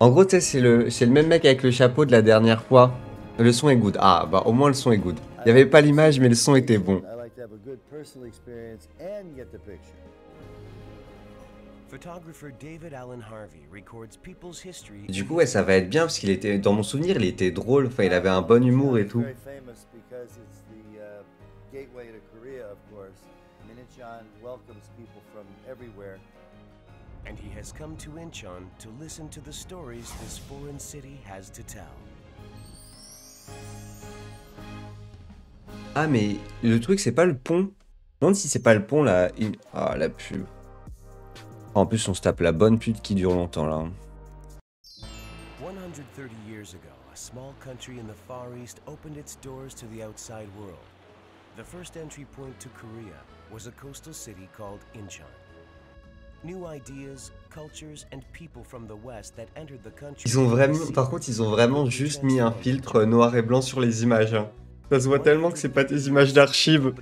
En gros, tu sais, c'est le même mec avec le chapeau de la dernière fois. Le son est good. Ah, bah au moins le son est good. Il n'y avait pas l'image, mais le son était bon. Photographer David Allen Harvey records people's history Et du in coup, ouais, his ça va être bien parce qu'il était, dans mon souvenir, il était drôle. Enfin, il avait un bon humour et tout. Gateway to Korea, of course. I mean, Incheon welcomes people from everywhere. and he has come to Incheon to listen to the stories this foreign city has to tell. Ah, mais le truc, c'est pas le pont. Je me demande si c'est pas le pont là. Ah, la pub. En plus, on se tape la bonne pub qui dure longtemps là. 130 years ago, a small country in the Far East opened its doors to the outside world. The first entry point to Korea was a coastal city called Incheon. New ideas, cultures, and people from the West that entered the country. Ils ont vraiment, par contre, ils ont vraiment juste mis un filtre noir et blanc sur les images. Hein. Ça se voit tellement que c'est pas des images d'archives.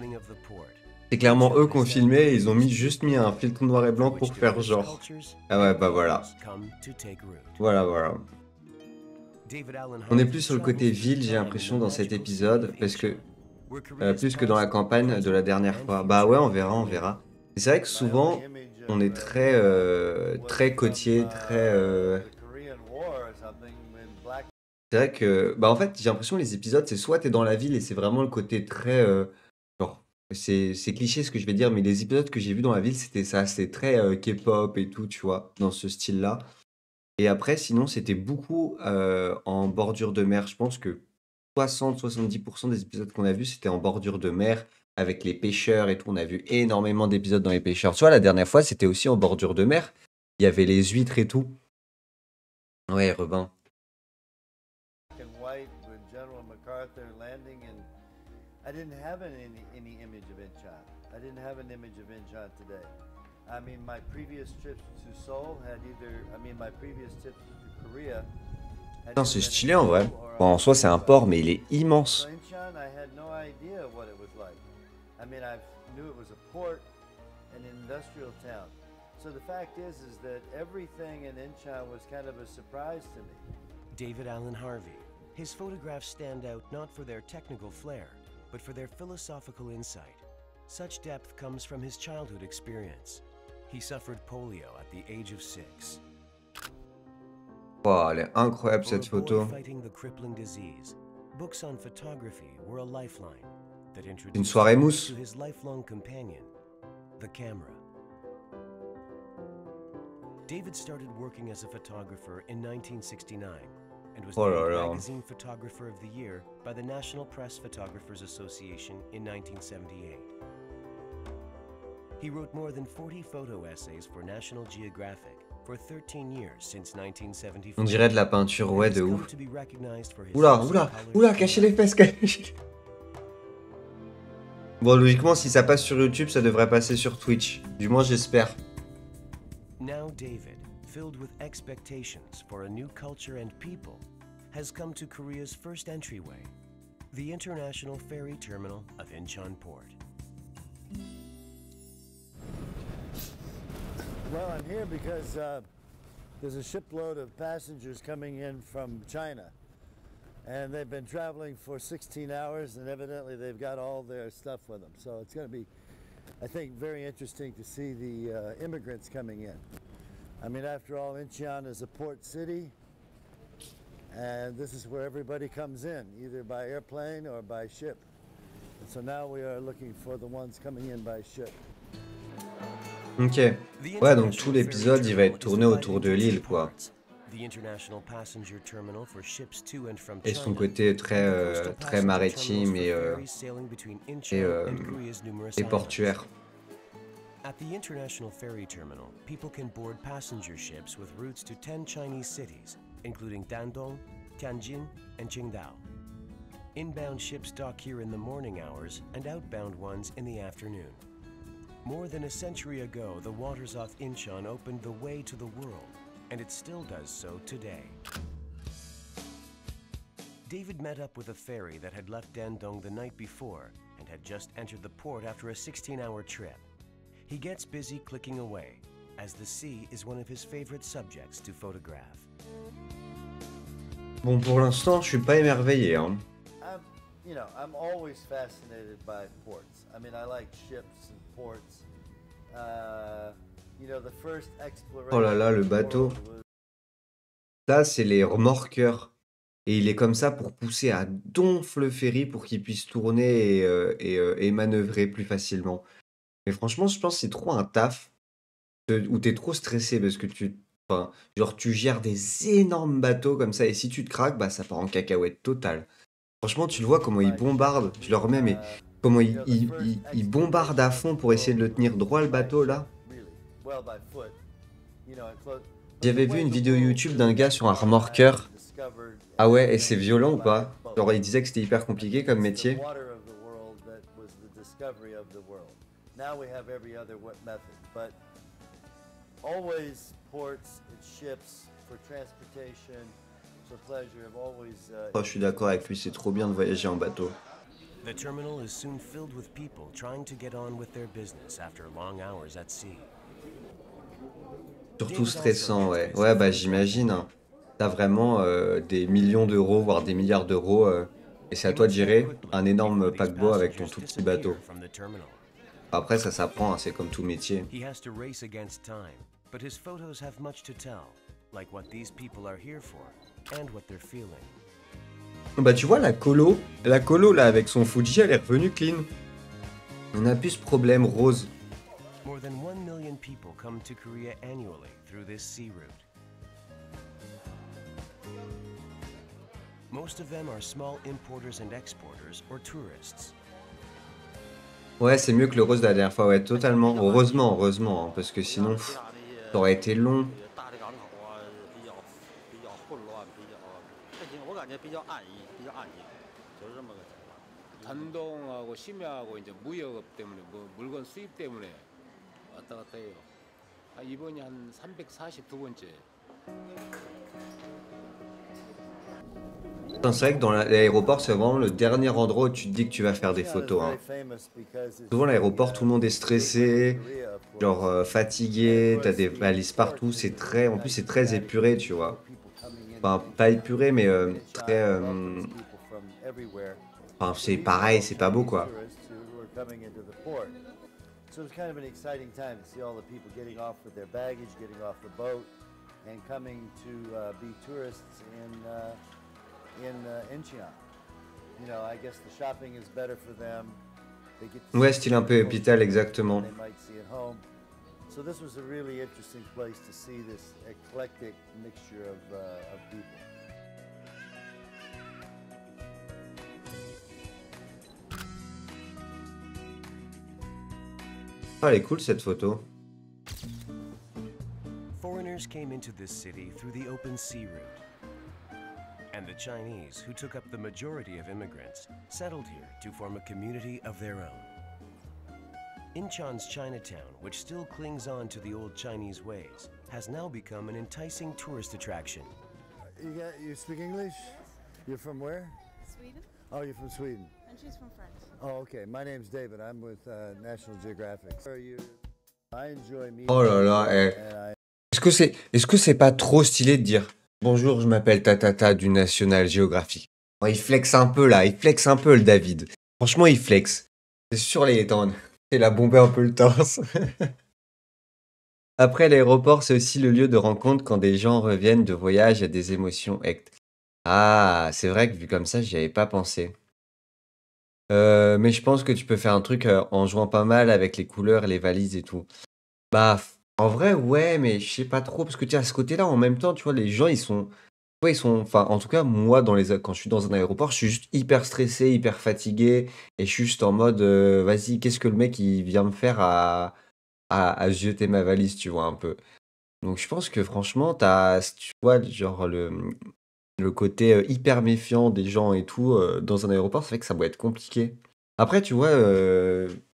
C'est clairement eux qui ont filmé et ils ont juste mis un filtre noir et blanc pour faire genre. Ah ouais, bah voilà. Voilà, voilà. On est plus sur le côté ville, j'ai l'impression, dans cet épisode, parce que plus que dans la campagne de la dernière fois. Bah ouais, on verra, on verra. Et c'est vrai que souvent, on est très côtier, C'est vrai que, bah en fait, j'ai l'impression que les épisodes, c'est soit t'es dans la ville et c'est vraiment le côté genre, c'est cliché ce que je vais dire, mais les épisodes que j'ai vus dans la ville, c'était ça, c'est très K-pop et tout, tu vois, dans ce style-là. Et après, sinon, c'était beaucoup en bordure de mer. Je pense que 60-70% des épisodes qu'on a vus, c'était en bordure de mer, avec les pêcheurs et tout. On a vu énormément d'épisodes dans les pêcheurs. Tu vois, la dernière fois, c'était aussi en bordure de mer. Il y avait les huîtres et tout. Ouais, Robin. And white with General MacArthur landing, and I didn't have any image of Incheon. I didn't have an image of Incheon today. I mean, my previous trips to Seoul had my previous trips to Korea. Putain, c'est stylé en vrai. Bon, en soi, c'est un port, mais il est immense. Incheon, I had no idea what it was like. I mean, I knew it was a port and an industrial town. So the fact is that everything in Incheon was kind of a surprise to me. David Allen Harvey. His photographs stand out not for their technical flair, but for their philosophical insight. Such depth comes from his childhood experience. He suffered polio at the age of 6. Wow, elle est incroyable cette For a boy photo. fighting the crippling disease, books on photography were a lifeline that Une introduced soirée him mousse. to his lifelong companion, the camera. David started working as a photographer in 1969 and was Oh là named là. Magazine Photographer of the Year by the National Press Photographers Association in 1978. He wrote more than 40 photo essays for National Geographic for 13 years since 1974. On dirait de la peinture, ouais, and has de come ouf. to be recognized for his Oula, use of oula, colors oula, and cachez les light. fesses, cachez. Bon, logiquement, si ça passe sur YouTube, ça devrait passer sur Twitch. Du moins, j'espère. Now David, filled with expectations for a new culture and people, has come to Korea's first entryway, the International Ferry Terminal of Incheon Port. Well, I'm here because there's a shipload of passengers coming in from China. And they've been traveling for 16 hours, and evidently they've got all their stuff with them. So it's going to be, I think, very interesting to see the immigrants coming in. I mean, after all, Incheon is a port city, and this is where everybody comes in, either by airplane or by ship. And so now we are looking for the ones coming in by ship. Ok. Ouais, donc tout l'épisode, il va être tourné autour de l'île, quoi. Et son côté très maritime et portuaire. At the International Ferry Terminal, people can board passenger ships with routes to 10 Chinese cities, including Dandong, Tianjin, and Qingdao. Inbound ships dock here in the morning hours and outbound ones in the afternoon. More than a century ago, the waters off Incheon opened the way to the world, and it still does so today. David met up with a ferry that had left Dandong the night before and had just entered the port after a 16-hour trip. He gets busy clicking away, as the sea is one of his favorite subjects to photograph. Bon, pour l'instant, je suis pas émerveillé, hein. I'm always fascinated by ports. I mean, I like ships and ports. The first Oh là exploration là, of le the bateau. world was Ça, c'est les remorqueurs. Et il est comme ça pour pousser à donf le ferry pour qu'il puisse tourner et manœuvrer plus facilement. Mais franchement, je pense que c'est trop un taf où t'es trop stressé parce que enfin, genre, tu gères des énormes bateaux comme ça et si tu te craques, bah, ça part en cacahuète totale. Franchement, tu le vois comment ils by ship. bombardent. Je le remets, mais comment The first ils bombardent à exploration fond of the pour essayer de le world tenir was droit le by bateau ship, là. really. Well, by foot. And but J'avais the vu way une the vidéo world YouTube d'un really gars sur un began, I remorqueur. discovered Ah ouais, et c'est everything violent ou by pas? boat. Genre, il disait que c'était hyper compliqué comme It's the métier. water of the world that was the discovery of the world. Now we have every other method, but always ports and ships for transportation, for pleasure have always. Oh, je suis d'accord avec lui, c'est trop bien de voyager en bateau. The terminal is soon filled with people trying to get on with their business after long hours at sea. Surtout stressant, ouais. Ouais, bah j'imagine, hein. T'as vraiment des millions d'euros, voire des milliards d'euros, et c'est à He toi de must act gérer quickly un énorme before these paquebot avec ton passengers tout petit disappear bateau. from the terminal. Après, ça s'apprend, hein, c'est comme tout métier. He has to race against time, but his photos have much to tell, like what these people are here for and what they're feeling. Bah tu vois, la colo là, avec son Fuji, elle est revenue clean. On n'a plus ce problème rose. More than 1 million people come to Korea annually through this sea route. Most of them are small importers and exporters or tourists. Ouais, c'est mieux que le rose de la dernière fois, ouais, totalement. Heureusement, hein, parce que sinon, ça aurait été long. 大的港口啊，比较混乱，还行，我感觉比较安逸，就是这么个情况。 단동하고 심야하고 이제 무역업 때문에 뭐 물건 수입 때문에 왔다 갔다 해요. 이번이 한 342번째. Putain, c'est vrai que dans l'aéroport, c'est vraiment le dernier endroit où tu te dis que tu vas faire des photos, hein. Souvent, l'aéroport, tout le monde est stressé, genre fatigué, t'as des valises partout, c'est très, en plus, c'est très épuré, tu vois. Enfin, pas épuré, mais très, enfin, c'est pareil, c'est pas beau, quoi. So it's kind of an exciting time to see all the people getting off with their baggage, getting off the boat, and coming to be tourists in Incheon. I guess the shopping is better for them. They get to Ouais, see style un peu hôpital, exactement. they might see at home. So this was a really interesting place to see this eclectic mixture of people. Ah, elle est cool cette photo. Foreigners came into this city through the open sea route. And the Chinese, who took up the majority of immigrants, settled here to form a community of their own. Incheon's Chinatown, which still clings on to the old Chinese ways, has now become an enticing tourist attraction. You speak English? You're from where? Sweden, Oh, you're from Sweden. and she's from France. Oh, okay. My name's David. I'm with National Geographic. I enjoy meeting Oh là là, people, eh. and I Est-ce que c'est pas trop stylé de dire bonjour, je m'appelle Tatata du National Geographic. Oh, il flex un peu là, il flex un peu le David. Franchement, il flex. C'est sur les temps. Il a bombé un peu le torse. Après, l'aéroport, c'est aussi le lieu de rencontre quand des gens reviennent de voyage à des émotions hectes. Ah, c'est vrai que vu comme ça, j'y avais pas pensé. Mais je pense que tu peux faire un truc en jouant pas mal avec les couleurs, les valises et tout. Bah, en vrai, ouais, mais je sais pas trop, parce que tu sais, à ce côté-là, en même temps, tu vois, les gens, enfin, en tout cas, moi, quand je suis dans un aéroport, je suis juste hyper stressé, hyper fatigué, et je suis juste en mode, vas-y, qu'est-ce que le mec, il vient me faire à jeter ma valise, tu vois, un peu. Donc, je pense que franchement, tu vois, genre, le côté hyper méfiant des gens et tout, dans un aéroport, c'est vrai que ça doit être compliqué. Après, tu vois,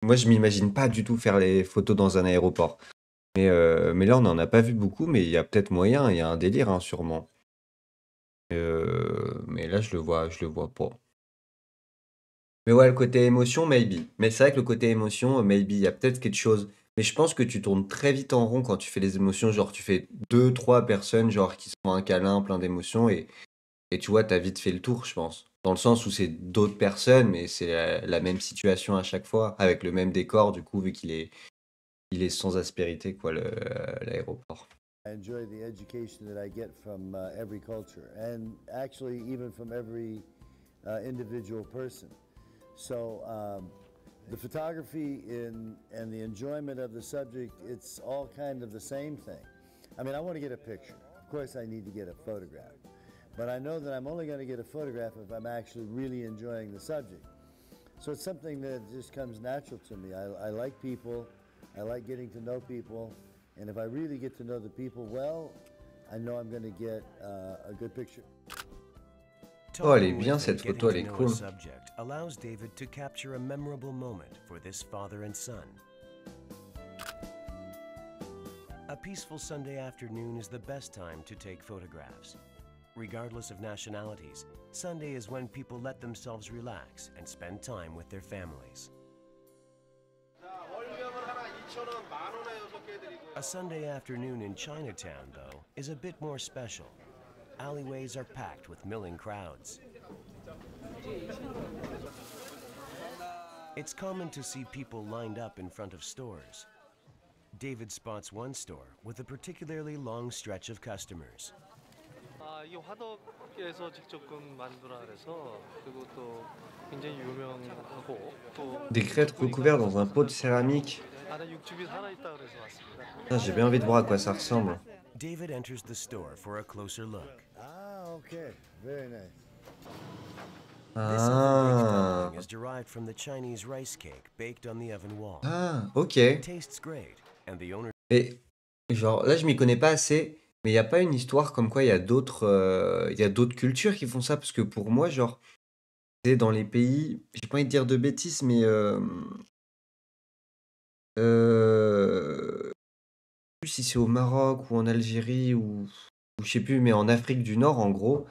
moi, je m'imagine pas du tout faire les photos dans un aéroport. Mais là, on n'en a pas vu beaucoup, mais il y a peut-être moyen, il y a un délire, hein, sûrement. Mais là, je le vois pas. Mais ouais, le côté émotion, maybe. Mais c'est vrai que le côté émotion, maybe, il y a peut-être quelque chose. Mais je pense que tu tournes très vite en rond quand tu fais les émotions. Genre, tu fais deux, trois personnes genre qui se font un câlin, plein d'émotions, et tu vois, t'as vite fait le tour, je pense. Dans le sens où c'est d'autres personnes, mais c'est la même situation à chaque fois, avec le même décor, du coup, vu il est sans aspérité, quoi, l'aéroport. I enjoy the education that I get from every culture, and actually even from every individual person. So the photography and the enjoyment of the subject, it's all kind of the same thing. I mean, I want to get a picture. Of course, I need to get a photograph. But I know that I'm only going to get a photograph if I'm actually really enjoying the subject. So it's something that just comes natural to me. I like people. I like getting to know people. And if I really get to know the people well, I know I'm going to get a good picture. Oh, elle est Talking bien with and cette getting photo, elle to est know a cool. subject allows David to capture a memorable moment for this father and son. A peaceful Sunday afternoon is the best time to take photographs. Regardless of nationalities, Sunday is when people let themselves relax and spend time with their families. A Sunday afternoon in Chinatown, though, is a bit more special. Alleyways are packed with milling crowds. It's common to see people lined up in front of stores. David spots one store with a particularly long stretch of customers. 이게 화덕에서 직접 만들어 그래서 그리고 또 굉장히 유명하고 또 Des crêtes recouvertes dans un pot de céramique. 안에 육즙이 살아있다 그래서 왔습니다. Putain, j'ai bien envie de voir à quoi ça ressemble. David enters the store for a closer look. Ah, okay. Very nice. This oven-baked Ah, dumpling is derived from the Chinese rice cake baked on the oven wall. ah, ok. It tastes great, and the owner Mais genre là, je m'y connais pas assez, mais il y a pas une histoire comme quoi il y a d'autres cultures qui font ça? Parce que pour moi, genre, tu sais, dans les pays, j'ai pas envie de dire de bêtises, mais plus si c'est au Maroc ou en Algérie ou je sais plus, mais en Afrique du Nord, en gros,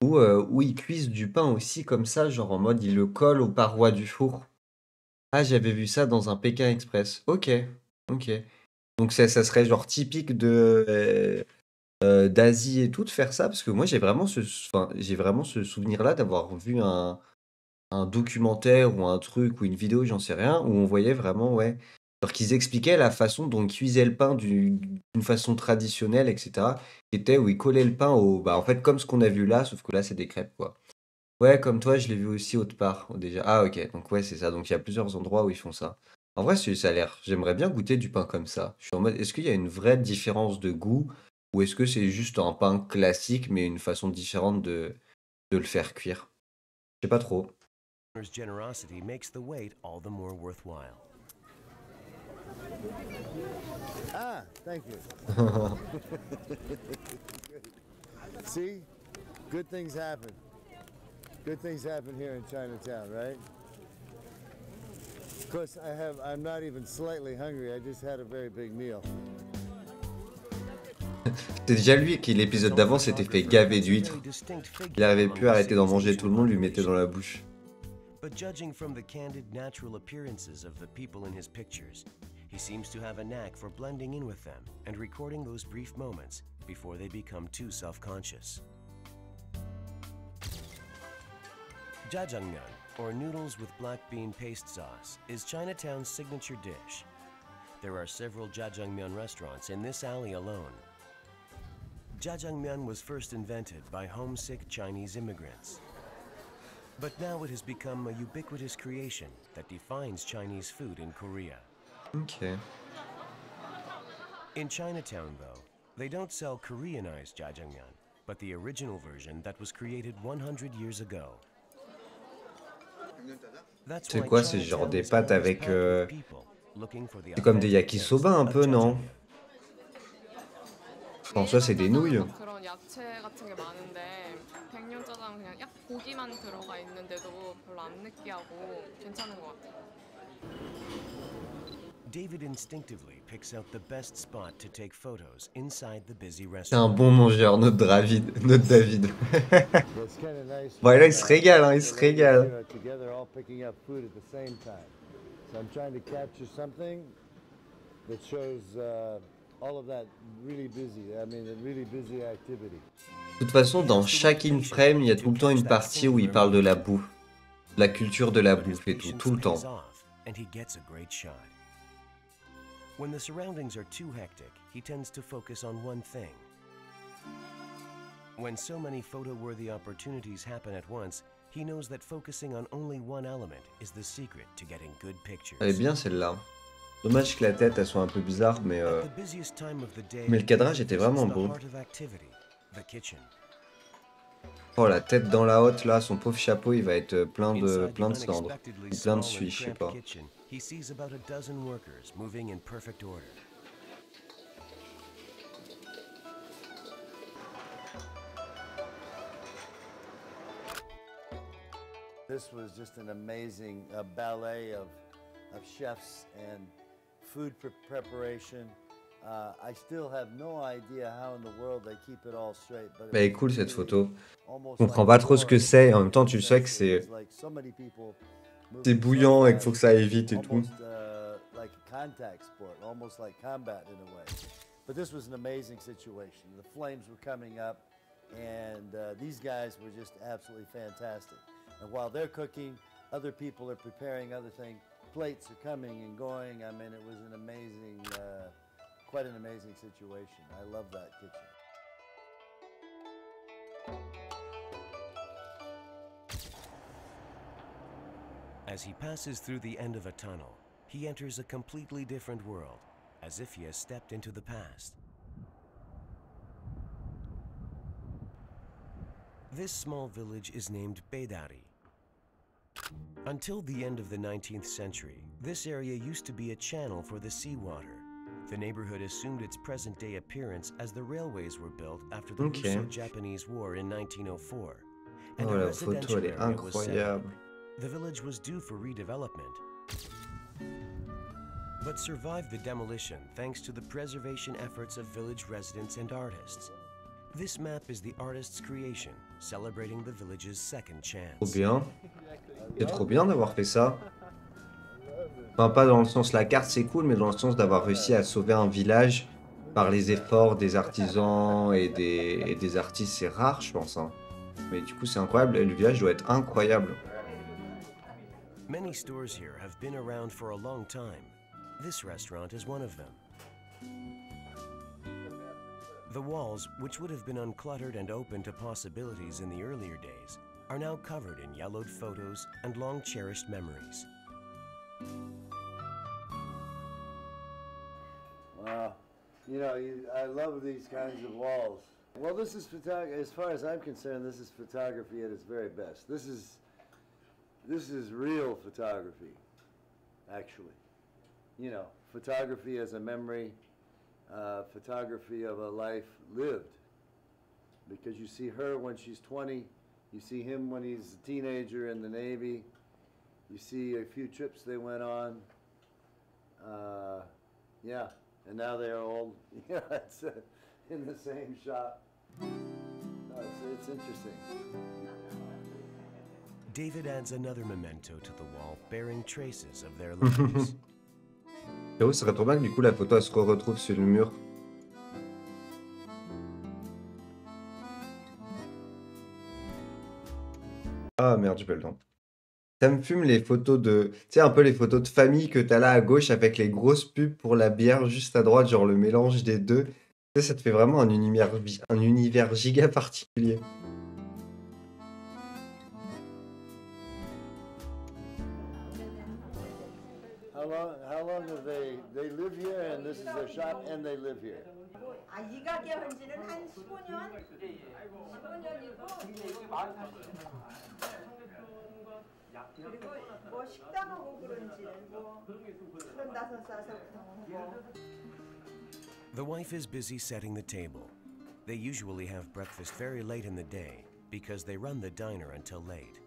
où ils cuisent du pain aussi comme ça, genre en mode ils le collent aux parois du four. Ah, j'avais vu ça dans un Pékin Express. Ok, ok. Donc ça serait genre typique d'Asie et tout de faire ça, parce que moi j'ai vraiment ce souvenir-là d'avoir vu un documentaire ou un truc ou une vidéo, j'en sais rien, où on voyait vraiment, ouais, genre qu'ils expliquaient la façon dont ils cuisaient le pain d'une façon traditionnelle, etc. Qui était où ils collaient le pain bah en fait comme ce qu'on a vu là, sauf que là c'est des crêpes quoi. Ouais, comme toi, je l'ai vu aussi autre part déjà. Ah ok, donc ouais c'est ça. Donc il y a plusieurs endroits où ils font ça. En vrai, ça a l'air. J'aimerais bien goûter du pain comme ça. Je suis en mode, est-ce qu'il y a une vraie différence de goût ou est-ce que c'est juste un pain classique mais une façon différente de le faire cuire? Je sais pas trop. owner's generosity makes the wait all the more worthwhile. Ah, thank you. See? Good things happen. Good things happen here in Chinatown, right? Of course, I'm not even slightly hungry. I just had a very big meal. C'est déjà lui qui, l'épisode d'avant, s'était fait gaver d'huîtres. Il arrivait plus à arrêter d'en manger, tout le monde lui mettait dans la bouche. But judging from the candid, natural appearances of the people in his pictures, he seems to have a knack for blending in with them and recording those brief moments before they become too self-conscious. Jjajangmyeon, or noodles with black bean paste sauce, is Chinatown's signature dish. There are several jjajangmyeon restaurants in this alley alone. Jjajangmyeon was first invented by homesick Chinese immigrants. But now it has become a ubiquitous creation that defines Chinese food in Korea. Ok. In Chinatown, though, they don't sell Koreanized jjajangmyeon, but the original version that was created 100 years ago. That's C'est why quoi, c'est genre Chinatown des is pâtes always avec, packed with people looking for the c'est comme des authentic taste yakisoba un of peu, non? jjajangmyeon. Non, ça c'est des nouilles. 막 그런 야채 같은 게 많은데 백년 짜장 그냥 약 고기만 들어가 있는데도 별로 안 느끼하고 괜찮은 것 같아요. David instinctively picks out the best spot to take photos inside the busy C'est un restaurant. bon mangeur, notre David. Notre David. It's kind of nice. Bon, là, il se régale, hein, il se régale. Together, all picking up food at the same time. So I'm trying to capture something that shows all of that really busy. I mean, a really busy activity. De toute façon, dans chaque in-frame, il y a tout le temps une partie où il parle de la bouffe, de la culture de la bouffe et tout le temps. And he gets a great shot. When the surroundings are too hectic, he tends to focus on one thing. When so many photo-worthy opportunities happen at once, he knows that focusing on only one element is the secret to getting good pictures. Elle est bien celle-là. Dommage que la tête, elle soit un peu bizarre, mais le cadrage était vraiment beau. Oh, la tête dans la hotte, là, son pauvre chapeau, il va être plein de cendres. Ou plein de suie, je sais pas. This was just an amazing ballet of chefs and food preparation. I still have no idea how in the world they keep it all straight. Bah, elle est cool cette photo. Je comprends pas trop ce que c'est, et en même temps tu sais que c'est bouillant et qu'il faut que ça aille vite et tout. Like a contact sport, almost like combat in a way. But this was an amazing situation. The flames were coming up, and these guys were just absolutely fantastic. And while they're cooking, other people are preparing other things. Plates are coming and going. I mean, it was an amazing, quite an amazing situation. I love that kitchen. As he passes through the end of a tunnel, he enters a completely different world, as if he has stepped into the past. This small village is named Beidari. Until the end of the 19th century, this area used to be a channel for the seawater. The neighborhood assumed its present-day appearance as the railways were built after the Russo-Japanese War in 1904. And a residential area was set up. The village was due for redevelopment, but survived the demolition thanks to the preservation efforts of village residents and artists. This map is the artist's creation, celebrating the village's second chance. Trop bien. C'est trop bien d'avoir fait ça. Enfin, pas dans le sens la carte c'est cool, mais dans le sens d'avoir réussi à sauver un village par les efforts des artisans et des artistes. C'est rare, je pense. Hein. Mais du coup, c'est incroyable. Et le village doit être incroyable. Many stores here have been around for a long time. This restaurant is one of them. The walls, which would have been uncluttered and open to possibilities in the earlier days, are now covered in yellowed photos and long-cherished memories. Wow. You know, I love these kinds of walls. Well, this is photography. As far as I'm concerned, this is photography at its very best. This is real photography, actually. You know, photography as a memory, photography of a life lived. Because you see her when she's 20, you see him when he's a teenager in the Navy, you see a few trips they went on. Yeah, and now they're all it's, in the same shot. It's interesting. David adds another memento to the wall bearing traces of their lives. J'avoue, ce serait trop bien que du coup la photo elle se retrouve sur le mur. Ah merde, j'ai pas le temps. Ça me fume les photos de... Tu sais, un peu les photos de famille que t'as là à gauche avec les grosses pubs pour la bière juste à droite, genre le mélange des deux. Tu sais, ça te fait vraiment un univers giga particulier. How long have they live here and this is their shop and they live here? 이 가게 한 지는 한 15년? 15년이고 그리고 뭐 식당하고 그런지는 뭐 35살서부터 뭐 The wife is busy setting the table. They usually have breakfast very late in the day because they run the diner until late.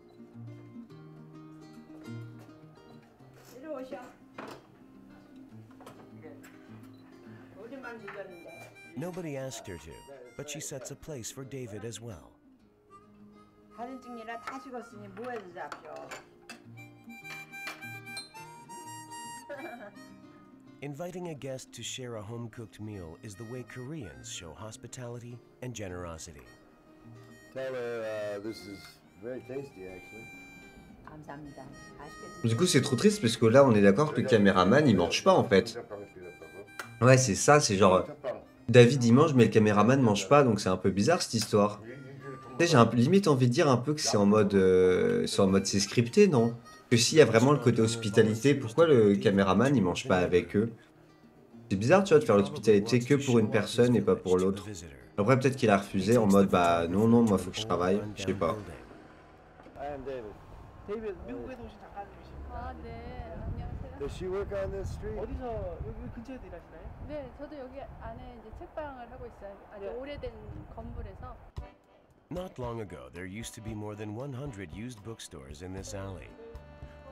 이리 오셔. 우리만 늦었는데. Nobody asked her to, but she sets a place for David as well. 사진 찍느라 다 식었으니 뭐해도 잡죠. Inviting a guest to share a home-cooked meal is the way Koreans show hospitality and generosity. Tell her this is very tasty, actually. 감사합니다. 맛있게 Du coup, c'est trop triste parce que là, on est d'accord que le caméraman, il mange pas en fait. Ouais, c'est ça, c'est genre. David, il mange, mais le caméraman mange pas, donc c'est un peu bizarre cette histoire. Tu sais, j'ai limite envie de dire un peu que c'est scripté, non? Que s'il y a vraiment le côté hospitalité, pourquoi le caméraman, il mange pas avec eux? C'est bizarre, tu vois, de faire l'hospitalité que pour une personne et pas pour l'autre. Après, peut-être qu'il a refusé en mode, bah non, non, moi, faut que je travaille. Je sais pas. I am David. 데이비드 미국에서 오신 작가님이십니까? 아, 네. 안녕하세요. Does she work on this street? 어디서 여기 근처에서 일하시나요? 네, 저도 여기 안에 이제 책방을 하고 있어요. 아주 네. 오래된 건물에서. Not long ago, there used to be more than 100 used bookstores in this alley.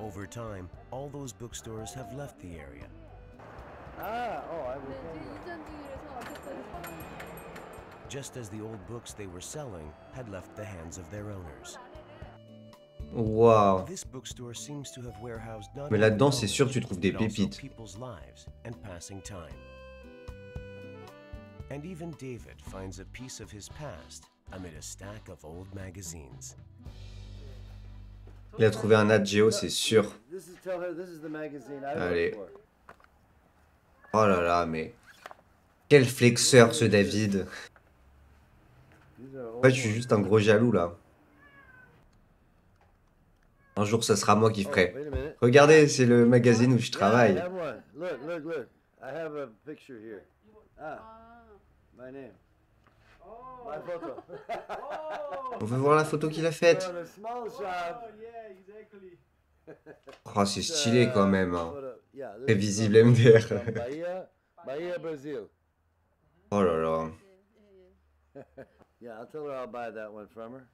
Over time, all those bookstores have left the area. Ah, oh, I 네, work 지금 on 이전 중이라서 어쨌든 Just as the old books they were selling had left the hands of their owners. Waouh. This bookstore seems to have warehoused not Mais only là-dedans, c'est sûr, knowledge, tu trouves des but also pépites. people's lives and passing time. And even David finds a piece of his past amid a stack of old magazines. Il a trouvé un Nat Geo, c'est sûr. Tell her this is the magazine I Allez. work for. Oh là là, mais. Quel flexeur ce David. These are En old fait, je suis ones. juste un gros jaloux là. Un jour, ça sera moi qui Oh, ferai. wait a minute. Regardez, c'est le magazine où je Yeah, I travaille. have one. Look, look, look. I have a picture here. Ah, 아, my name. My photo. On veut voir la photo qu'il a faite. On a small shop. yeah, exactly. Oh, c'est stylé quand même. Hein. Photo. Yeah, this Très is visible from MDR. Bahia, Bahia, Brazil. Oh là là. 예, 예. Yeah, I'll tell her I'll buy that one from her.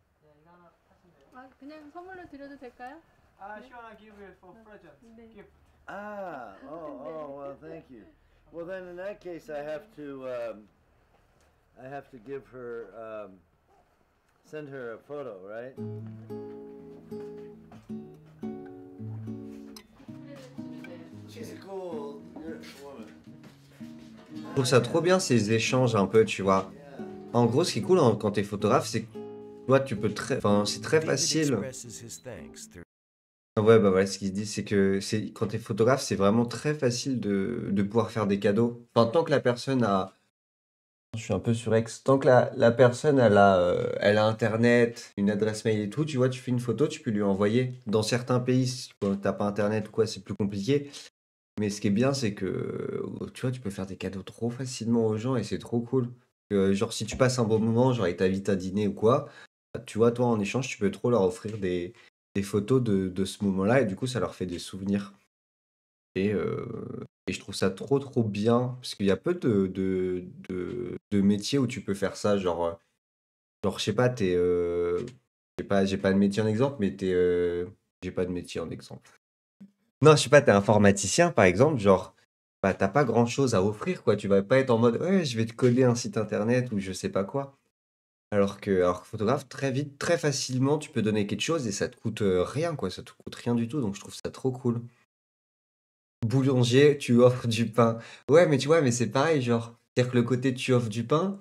아, 그냥 선물로 드려도 될까요? She wanna give it for present. 네. Gift. Ah, oh, well, thank you. Well, then in that case, I have to give her, send her a photo, right? She's a cool woman. Je trouve ça trop bien ces échanges un peu, tu vois. En gros, ce qui est cool quand t'es photographe, c'est que toi, tu peux très. Enfin, c'est très David facile. expresses his thanks through Ouais, bah voilà, ce qu'il dit, c'est que quand t'es photographe, c'est vraiment très facile de pouvoir faire des cadeaux. Enfin, tant que la personne a. Je suis un peu surex. Tant que la personne elle a Internet, une adresse mail et tout, tu vois, tu fais une photo, tu peux lui envoyer. Dans certains pays, si t'as pas Internet ou quoi, c'est plus compliqué. Mais ce qui est bien, c'est que tu vois, tu peux faire des cadeaux trop facilement aux gens et c'est trop cool. Genre, si tu passes un bon moment, genre ils t'invitent à dîner ou quoi, tu vois, toi en échange, tu peux trop leur offrir des photos de ce moment-là et du coup, ça leur fait des souvenirs. Et je trouve ça trop trop bien parce qu'il y a peu de métiers où tu peux faire ça. Genre je sais pas, j'ai pas de métier en exemple, mais j'ai pas de métier en exemple. Non, je sais pas, t'es informaticien par exemple, genre, bah t'as pas grand-chose à offrir quoi. Tu vas pas être en mode ouais, je vais te coder un site internet ou je sais pas quoi. Alors que photographe, très vite, très facilement, tu peux donner quelque chose et ça te coûte rien quoi. Ça te coûte rien du tout, donc je trouve ça trop cool. Boulanger, tu offres du pain. Ouais, mais tu vois, mais c'est pareil, genre. C'est-à-dire que le côté tu offres du pain,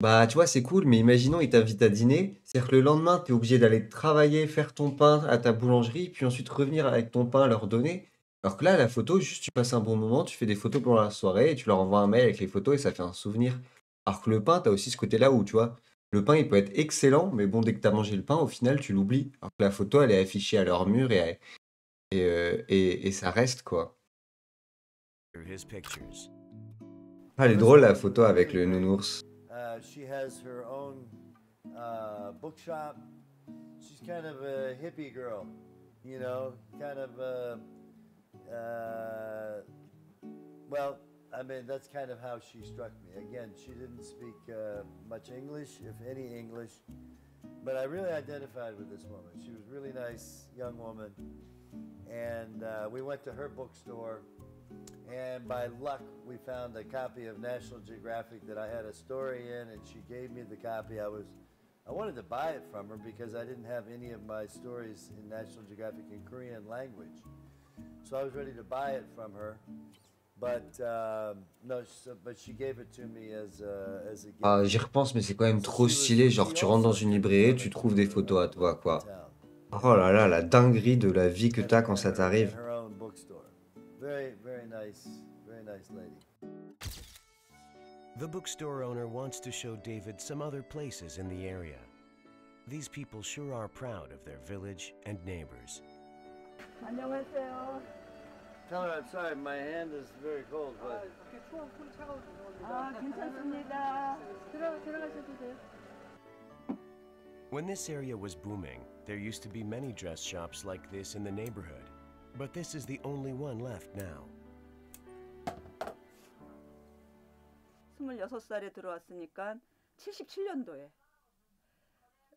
bah tu vois, c'est cool, mais imaginons, il t'invite à dîner. C'est-à-dire que le lendemain, tu es obligé d'aller travailler, faire ton pain à ta boulangerie, puis ensuite revenir avec ton pain, leur donner. Alors que là, la photo, juste tu passes un bon moment, tu fais des photos pendant la soirée et tu leur envoies un mail avec les photos et ça fait un souvenir. Alors que le pain, tu as aussi ce côté-là où, tu vois, le pain, il peut être excellent, mais bon, dès que tu as mangé le pain, au final, tu l'oublies. Alors que la photo, elle est affichée à leur mur et ça reste, quoi. his pictures. Ah, elle est drôle, la photo avec le nounours. She has her own bookshop. She's kind of a hippie girl, you know, kind of well, I mean, that's kind of how she struck me. Again, she didn't speak much English, if any English, but I really identified with this woman. She was a really nice young woman, and we went to her bookstore. And by luck, we found a copy of National Geographic that I had a story in, and she gave me the copy. I wanted to buy it from her because I didn't have any of my stories in National Geographic in Korean language. So I was ready to buy it from her. But no, but she gave it to me as a gift. Ah, j'y repense, mais c'est quand même trop stylé. Genre, tu rentres dans une librairie, tu trouves des photos à toi, quoi. Oh là là, la dinguerie de la vie que t'as quand ça t'arrive. Her own bookstore. Very, very nice lady. The bookstore owner wants to show David some other places in the area. These people sure are proud of their village and neighbors. 안녕하세요. Tell her I'm sorry, my hand is very cold, but 손 차가워서 아, 괜찮습니다. 들어가셔도 돼요. When this area was booming, there used to be many dress shops like this in the neighborhood. But this is the only one left now. 26살에 들어왔으니까 77년도에.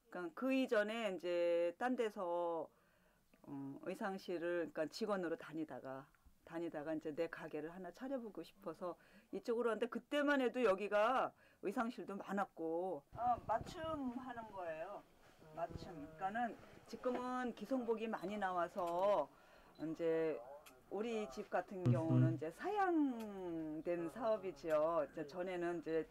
그러니까 그 이전에 이제 딴 데서 의상실을 그러니까 직원으로 다니다가 이제 내 가게를 하나 차려보고 싶어서 이쪽으로 왔는데 그때만 해도 여기가 의상실도 많았고 맞춤 하는 거예요. 맞춤. 그러니까는 지금은 기성복이 많이 나와서 이제 우리 집 같은 경우는 이제 사양된 사업이지요. 이제 전에는 이제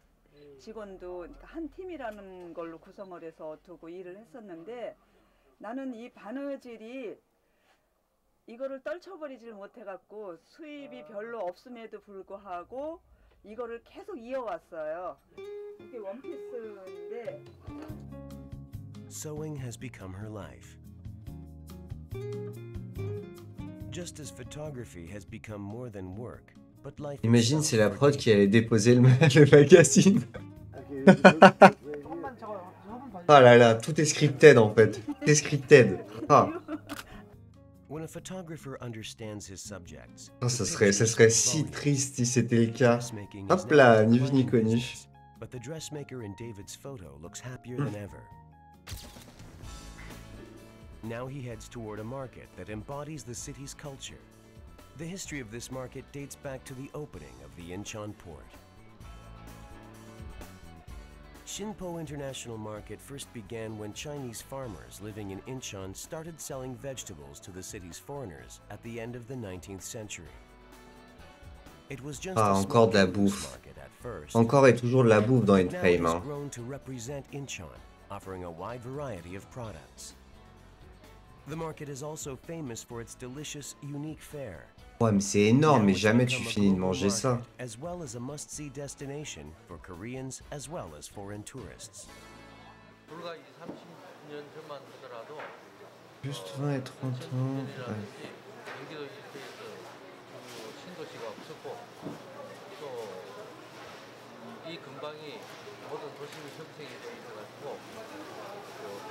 직원도 한 팀이라는 걸로 구성을 해서 두고 일을 했었는데 나는 이 바느질이 이거를 떨쳐버리질 못해갖고 수입이 별로 없음에도 불구하고 이거를 계속 이어왔어요. 이게 원피스인데 Sewing has become her life. Just as photography has become more than work, but life Imagine, itself c'est la for prod David qui allait déposer le magazine. 조금만 저거 저분 봐주세요. Ah là là, tout est scripted en fait. Tout est scripted. Ah, When a photographer understands his subjects, ah, ça serait si triste si c'était le cas. dressmaking is Hop now là, a ni vu ni thriving connu. business. But the dressmaker in David's photo looks happier than ever. Now he heads toward a market that embodies the city's culture. The history of this market dates back to the opening of the Incheon port. Shinpo International Market first began when Chinese farmers living in Incheon started selling vegetables to the city's foreigners at the end of the 19th century. It was just Ah, a encore small de la produce bouffe. market at first. Encore et toujours de la bouffe dans But now it Endframe. has Hein. grown to represent Incheon, offering a wide variety of products. The market is also famous for its delicious, unique fare. Ouais, mais c'est énorme, Now mais it's jamais tu become a finis de global manger ça. market, as well as a must-see destination for Koreans as well as foreign tourists. 불과 20, 30년 전만 하더라도 Juste 20 et 30 ans. Ouais. 경기도 일대에서 신도시가 없었고 또 이 근방이 모든 도심이 형성이 되어 있어가지고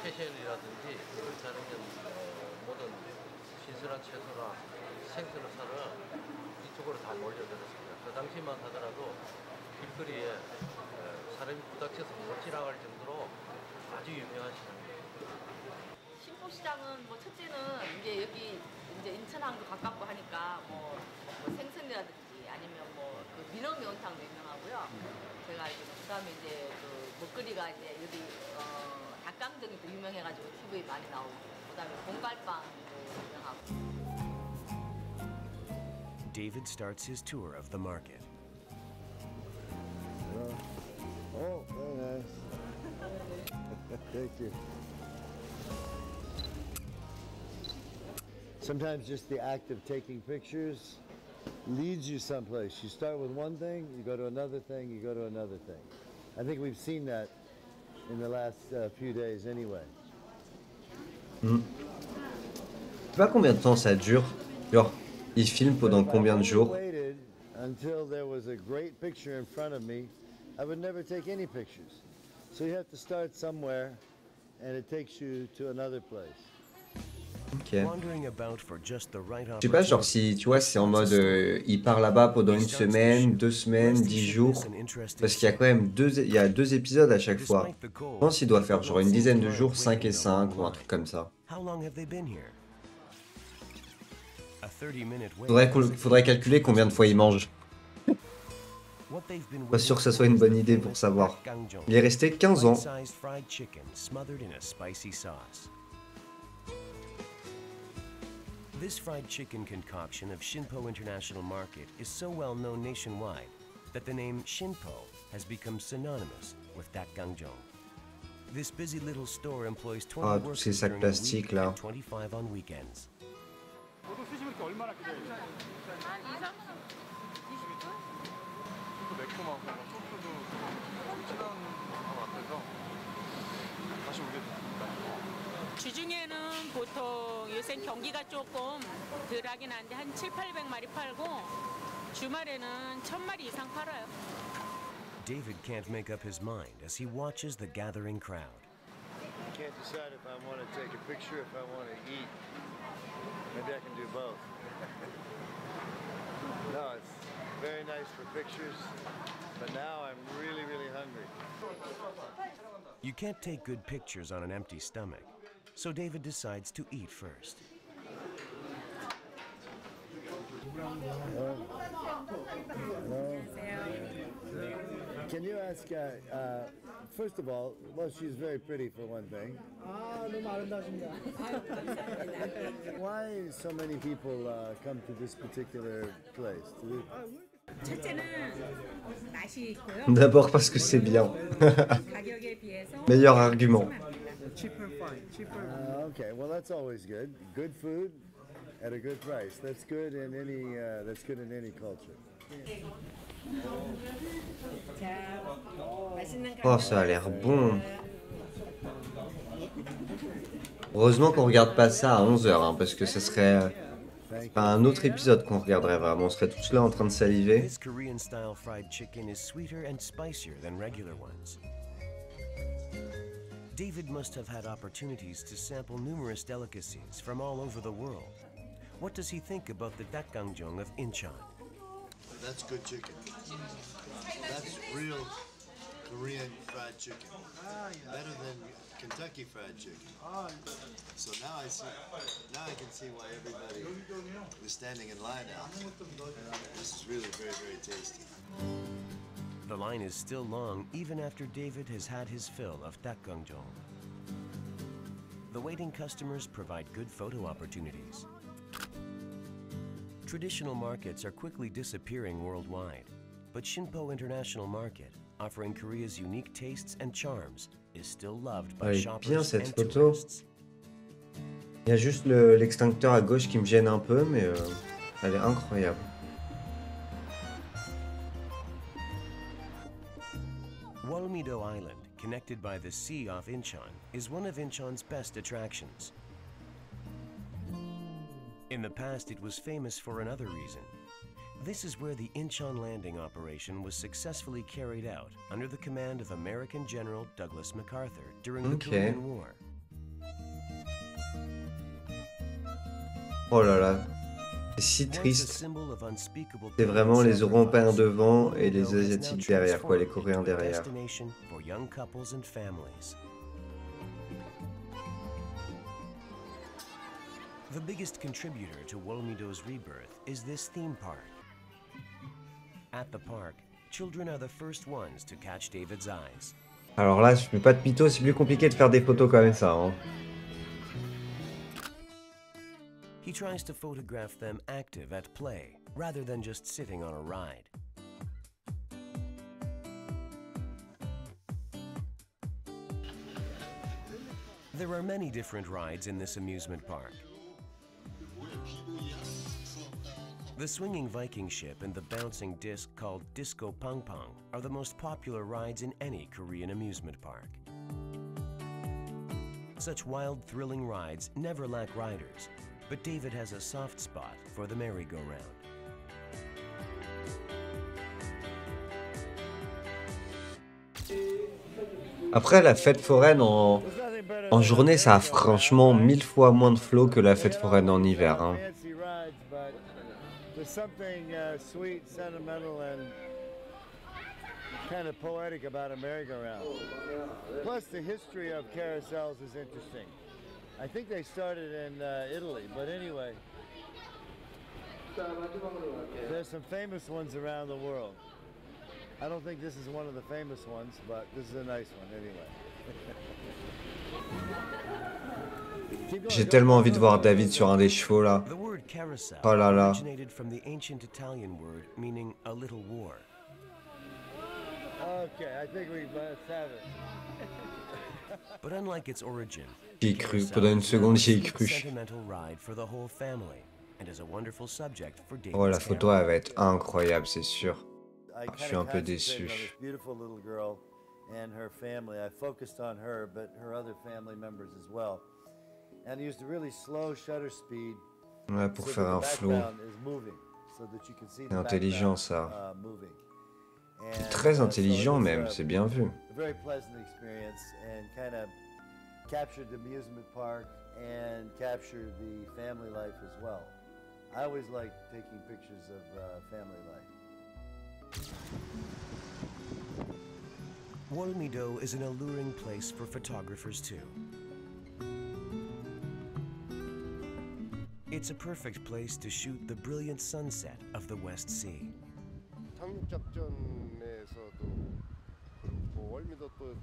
패션이라든지 그렇지 않으면 모든 신선한 채소나 생선을 사러 이쪽으로 다 몰려들었습니다. 그 당시만 하더라도 길거리에 사람이 부닥쳐서 못 지나갈 정도로 아주 유명한 시장입니다. 신포시장은 뭐 첫째는 이제 여기 이제 인천항도 가깝고 하니까 뭐 생선이라든지 아니면 뭐그 민어 매운탕도 유명하고요. 제가 이제 그다음에 이제 그 먹거리가 이제 여기 닭강정이 또 유명해가지고 TV에 많이 나오고 그다음에 봉갈빵도 유명하고. David starts his tour of the market. Oh, very nice. Thank you. Sometimes just the act of taking pictures leads you someplace. You start with one thing, you go to another thing, you go to another thing. I think we've seen that in the last few days anyway. Je sais pas combien de temps ça dure. Genre, il filme pendant combien de jours? Waited until there was a great picture in front of me, I would never take any pictures. So you have to start somewhere, and it takes you to another place. Ok. Wandering about for just the right Je sais pas, genre si tu vois, c'est en mode il part là-bas pendant une semaine, 2 semaines, 10 jours. Parce qu'il y a quand même il y a 2 épisodes à chaque fois. Je pense qu'il doit faire genre une dizaine de jours, 5 et 5 ou un truc comme ça. How long have they been here? A 30-minute Faudrait calculer combien de fois il mange. Pas sûr que ça soit une bonne idée pour savoir. Il est resté 15 ans. This fried chicken concoction of Shinpo International Market is so well known nationwide that the name Shinpo has become synonymous with Dakgangjong. This busy little store employs 20 Ah, tous ces workers sacs during the plastiques week là. and 25 on weekends. 저도 수시면 이렇게 얼마나 기다려요? 한 2, 3분? 20분? 또 매콤하고 소스도 진한 것 같아서 다시 오게 됐습니다. 주중에는 보통 요새 경기가 조금 덜하긴 한데 한 7, 800마리 팔고 주말에는 1000마리 이상 팔아요. David can't make up his mind as he watches the gathering crowd. I can't decide if I want to take a picture, if I want to eat. Maybe I can do both. No, it's very nice for pictures, but now I'm really, really hungry. You can't take good pictures on an empty stomach, so David decides to eat first. Can you ask, first of all, well, she's very pretty for one thing. 너무 아름다우십니다. Why so many people come to this particular place? 첫째는 맛이 있고요. D'abord parce que c'est bien. 가격에 비해서 Meilleur argument. Cheaper fine, cheaper. Okay, well that's always good. Good food at a good price. That's good in any. That's good in any culture. Oh, ça a l'air bon. Heureusement qu'on regarde pas ça à 11h, hein, parce que ce serait un autre épisode qu'on regarderait vraiment. On serait tous là en train de saliver. This Korean-style fried chicken is sweeter and spicier than regular ones. David must have had opportunities to sample numerous delicacies from all over the world. What does he think about the Dakgangjong of Incheon? That's good chicken. That's real Korean fried chicken. Better than Kentucky fried chicken. So now I can see why everybody was standing in line out. This is really very, very tasty. The line is still long even after David has had his fill of Dakgangjong. The waiting customers provide good photo opportunities. Traditional markets are quickly disappearing worldwide, but Shinpo International Market, offering Korea's unique tastes and charms, is still loved by Elle est shoppers bien cette and photo. tourists. Il y a juste l'extincteur à gauche qui me gêne un peu, mais elle est incroyable. Walmido Island, connected by the sea off Incheon, is one of Incheon's best attractions. In the past, it was famous for another reason. This is where the Incheon landing operation was successfully carried out under the command of American General Douglas MacArthur during the Korean War. Oh là là, c'est si triste. C'est vraiment les Européens devant et les Asiatiques derrière, quoi, les Coréens derrière. For young couples and families. The biggest contributor to Wolmido's rebirth is this theme park. At the park, children are the first ones to catch David's eyes. Alors là, je fais pas de mytho, c'est plus compliqué de faire des photos comme ça. Hein. He tries to photograph them active at play, rather than just sitting on a ride. There are many different rides in this amusement park. The swinging Viking ship and the bouncing disc called Disco Pong Pong are the most popular rides in any Korean amusement park. Such wild, thrilling rides never lack riders, but David has a soft spot for the merry-go-round. Après, la fête foraine en journée, ça a franchement 1000 fois moins de flow que la fête foraine en hiver. Hein. There's something sweet, sentimental, and kind of poetic about a merry-go-round. Plus, the history of carousels is interesting. I think they started in Italy, but anyway, there's some famous ones around the world. I don't think this is one of the famous ones, but this is a nice one anyway. J'ai tellement envie de voir David sur un des chevaux là. carousel Oh là là. originated from the ancient Italian word meaning a little war. Okay, I think we must have it. But unlike its origin, J'y ai cru. carousel Pendant une is now seconde, a j'y ai sweet, cru. sentimental ride for the whole family and is a wonderful subject for Oh, la David's photo, camera. elle va être incroyable, c'est sûr. I Je suis kinda un peu concentrated on déçu. this beautiful little girl and her family. I focused on her, but her other family members as well. And I used a really slow shutter speed Ouais, pour so faire that un the flow. background is moving, so that you can see the C'est intelligent, background, ça. moving. C'est And, très so it intelligent, was, même. C'est bien vu. a very pleasant experience and kind of captured the amusement park and captured the family life as well. I always like taking pictures of family life. Wolmido is an alluring place for photographers too. It's a perfect place to shoot the brilliant sunset of the West Sea. 상륙작전에서도 그리고 월미도 또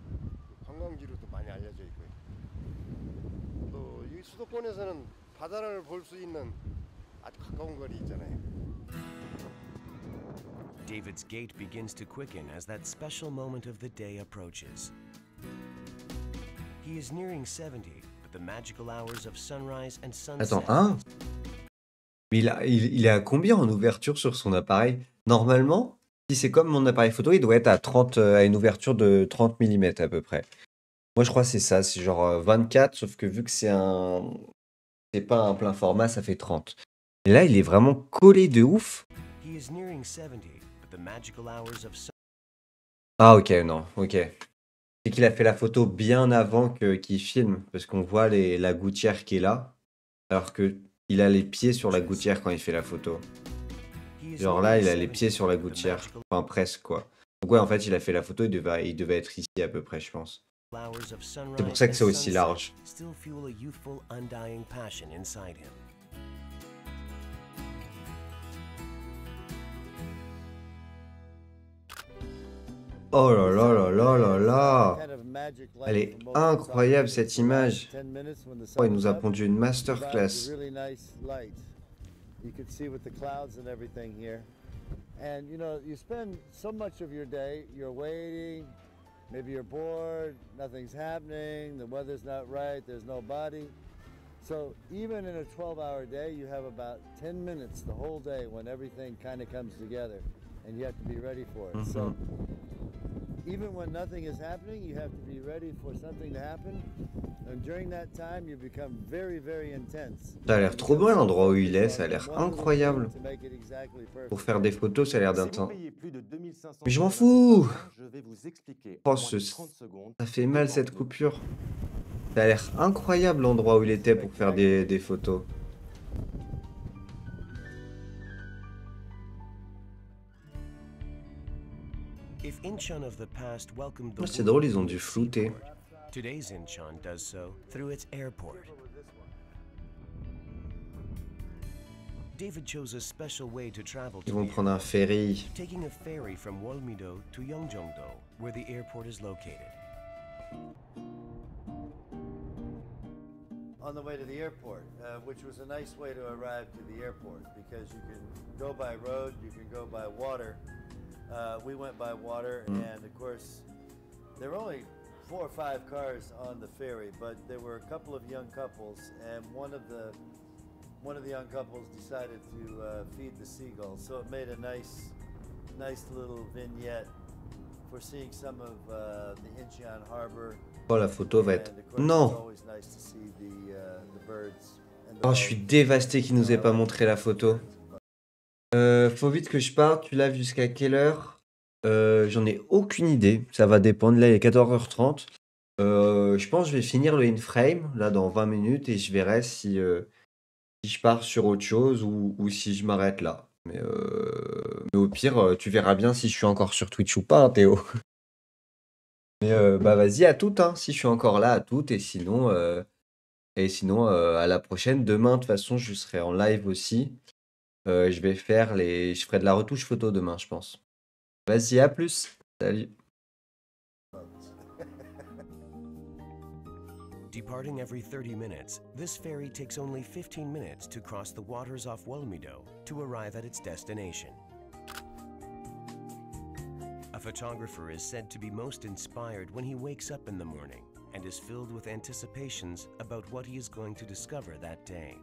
관광지로도 많이 알려져 있고요. 또 이 수도권에서는 바다를 볼 수 있는 아주 가까운 거리 있잖아요. David's gait begins to quicken as that special moment of the day approaches. He is nearing 70, but the magical hours of sunrise and sunset. Attends, hein? Mais il est à combien en ouverture sur son appareil? Normalement, si c'est comme mon appareil photo, il doit être à 30, à une ouverture de 30 mm à peu près. Moi, je crois que c'est ça, c'est genre 24, sauf que vu que c'est pas un plein format, ça fait 30. Et là, il est vraiment collé de ouf. He is nearing 70, but the magical hours of Ah, ok, non, ok. C'est qu'il a fait la photo bien avant qu'il filme, parce qu'on voit la gouttière qui est là, alors que il a les pieds sur la gouttière quand il fait la photo. Genre là, il a les pieds sur la gouttière, enfin presque quoi. Donc ouais, en fait, il a fait la photo, il devait être ici à peu près, je pense. C'est pour ça que c'est aussi large. still fuel a youthful, undying passion inside him. Oh là là là là là là! Elle est incroyable cette image. Oh, il nous a pondu une masterclass. You could see with the clouds and everything here. And you know, you spend so much of your day, you're waiting, maybe you're bored, nothing's happening, the weather's not right, there's nobody. So even in a 12-hour day, you have about 10 minutes the whole day when everything kind of comes together and you have to be ready for it. So even when nothing is happening, you have to be ready for something to happen. And during that time, you become very, very intense. Ça a l'air trop bien l'endroit où il est, ça a l'air incroyable. Pour faire des photos, ça a l'air d'un temps. Mais je m'en fous! Oh, ça fait mal cette coupure. Ça a l'air incroyable l'endroit où il était pour faire des photos. If Incheon of the past welcomed the C'est drôle, ils ont dû flouter. Today's Incheon does so through its airport. David chose a special way to travel Ils to vont the prendre un airport, ferry. taking a ferry from Wolmido to Yeongjongdo, where the airport is located. On the way to the airport, which was a nice way to arrive to the airport because you can go by road, you can go by water. We went by water, and of course, there were only 4 or 5 cars on the ferry, but there were a couple of young couples, and one of the young couples decided to feed the seagulls. So it made a nice little vignette for seeing some of the Incheon Harbor. Oh, la photo va être... Non! Always nice to see the birds. Oh, je suis dévasté qu'il nous ait pas montré la photo. Faut vite que je parte. Tu laves jusqu'à quelle heure? J'en ai aucune idée. Ça va dépendre. Là, il est 14h30. Je pense que je vais finir le in-frame, là, dans 20 minutes, et je verrai si je pars sur autre chose ou si je m'arrête là. Mais au pire, tu verras bien si je suis encore sur Twitch ou pas, hein, Théo. Mais bah vas-y, à toutes, hein. Si je suis encore là, à toutes. Et sinon, à la prochaine. Demain, de toute façon, je serai en live aussi. Je ferai de la retouche photo demain, je pense. Vas-y, à plus. Salut. Departing every 30 minutes, this ferry takes only 15 minutes to cross the waters off Wolmido to arrive at its destination. A photographer is said to be most inspired when he wakes up in the morning and is filled with anticipations about what he is going to discover that day.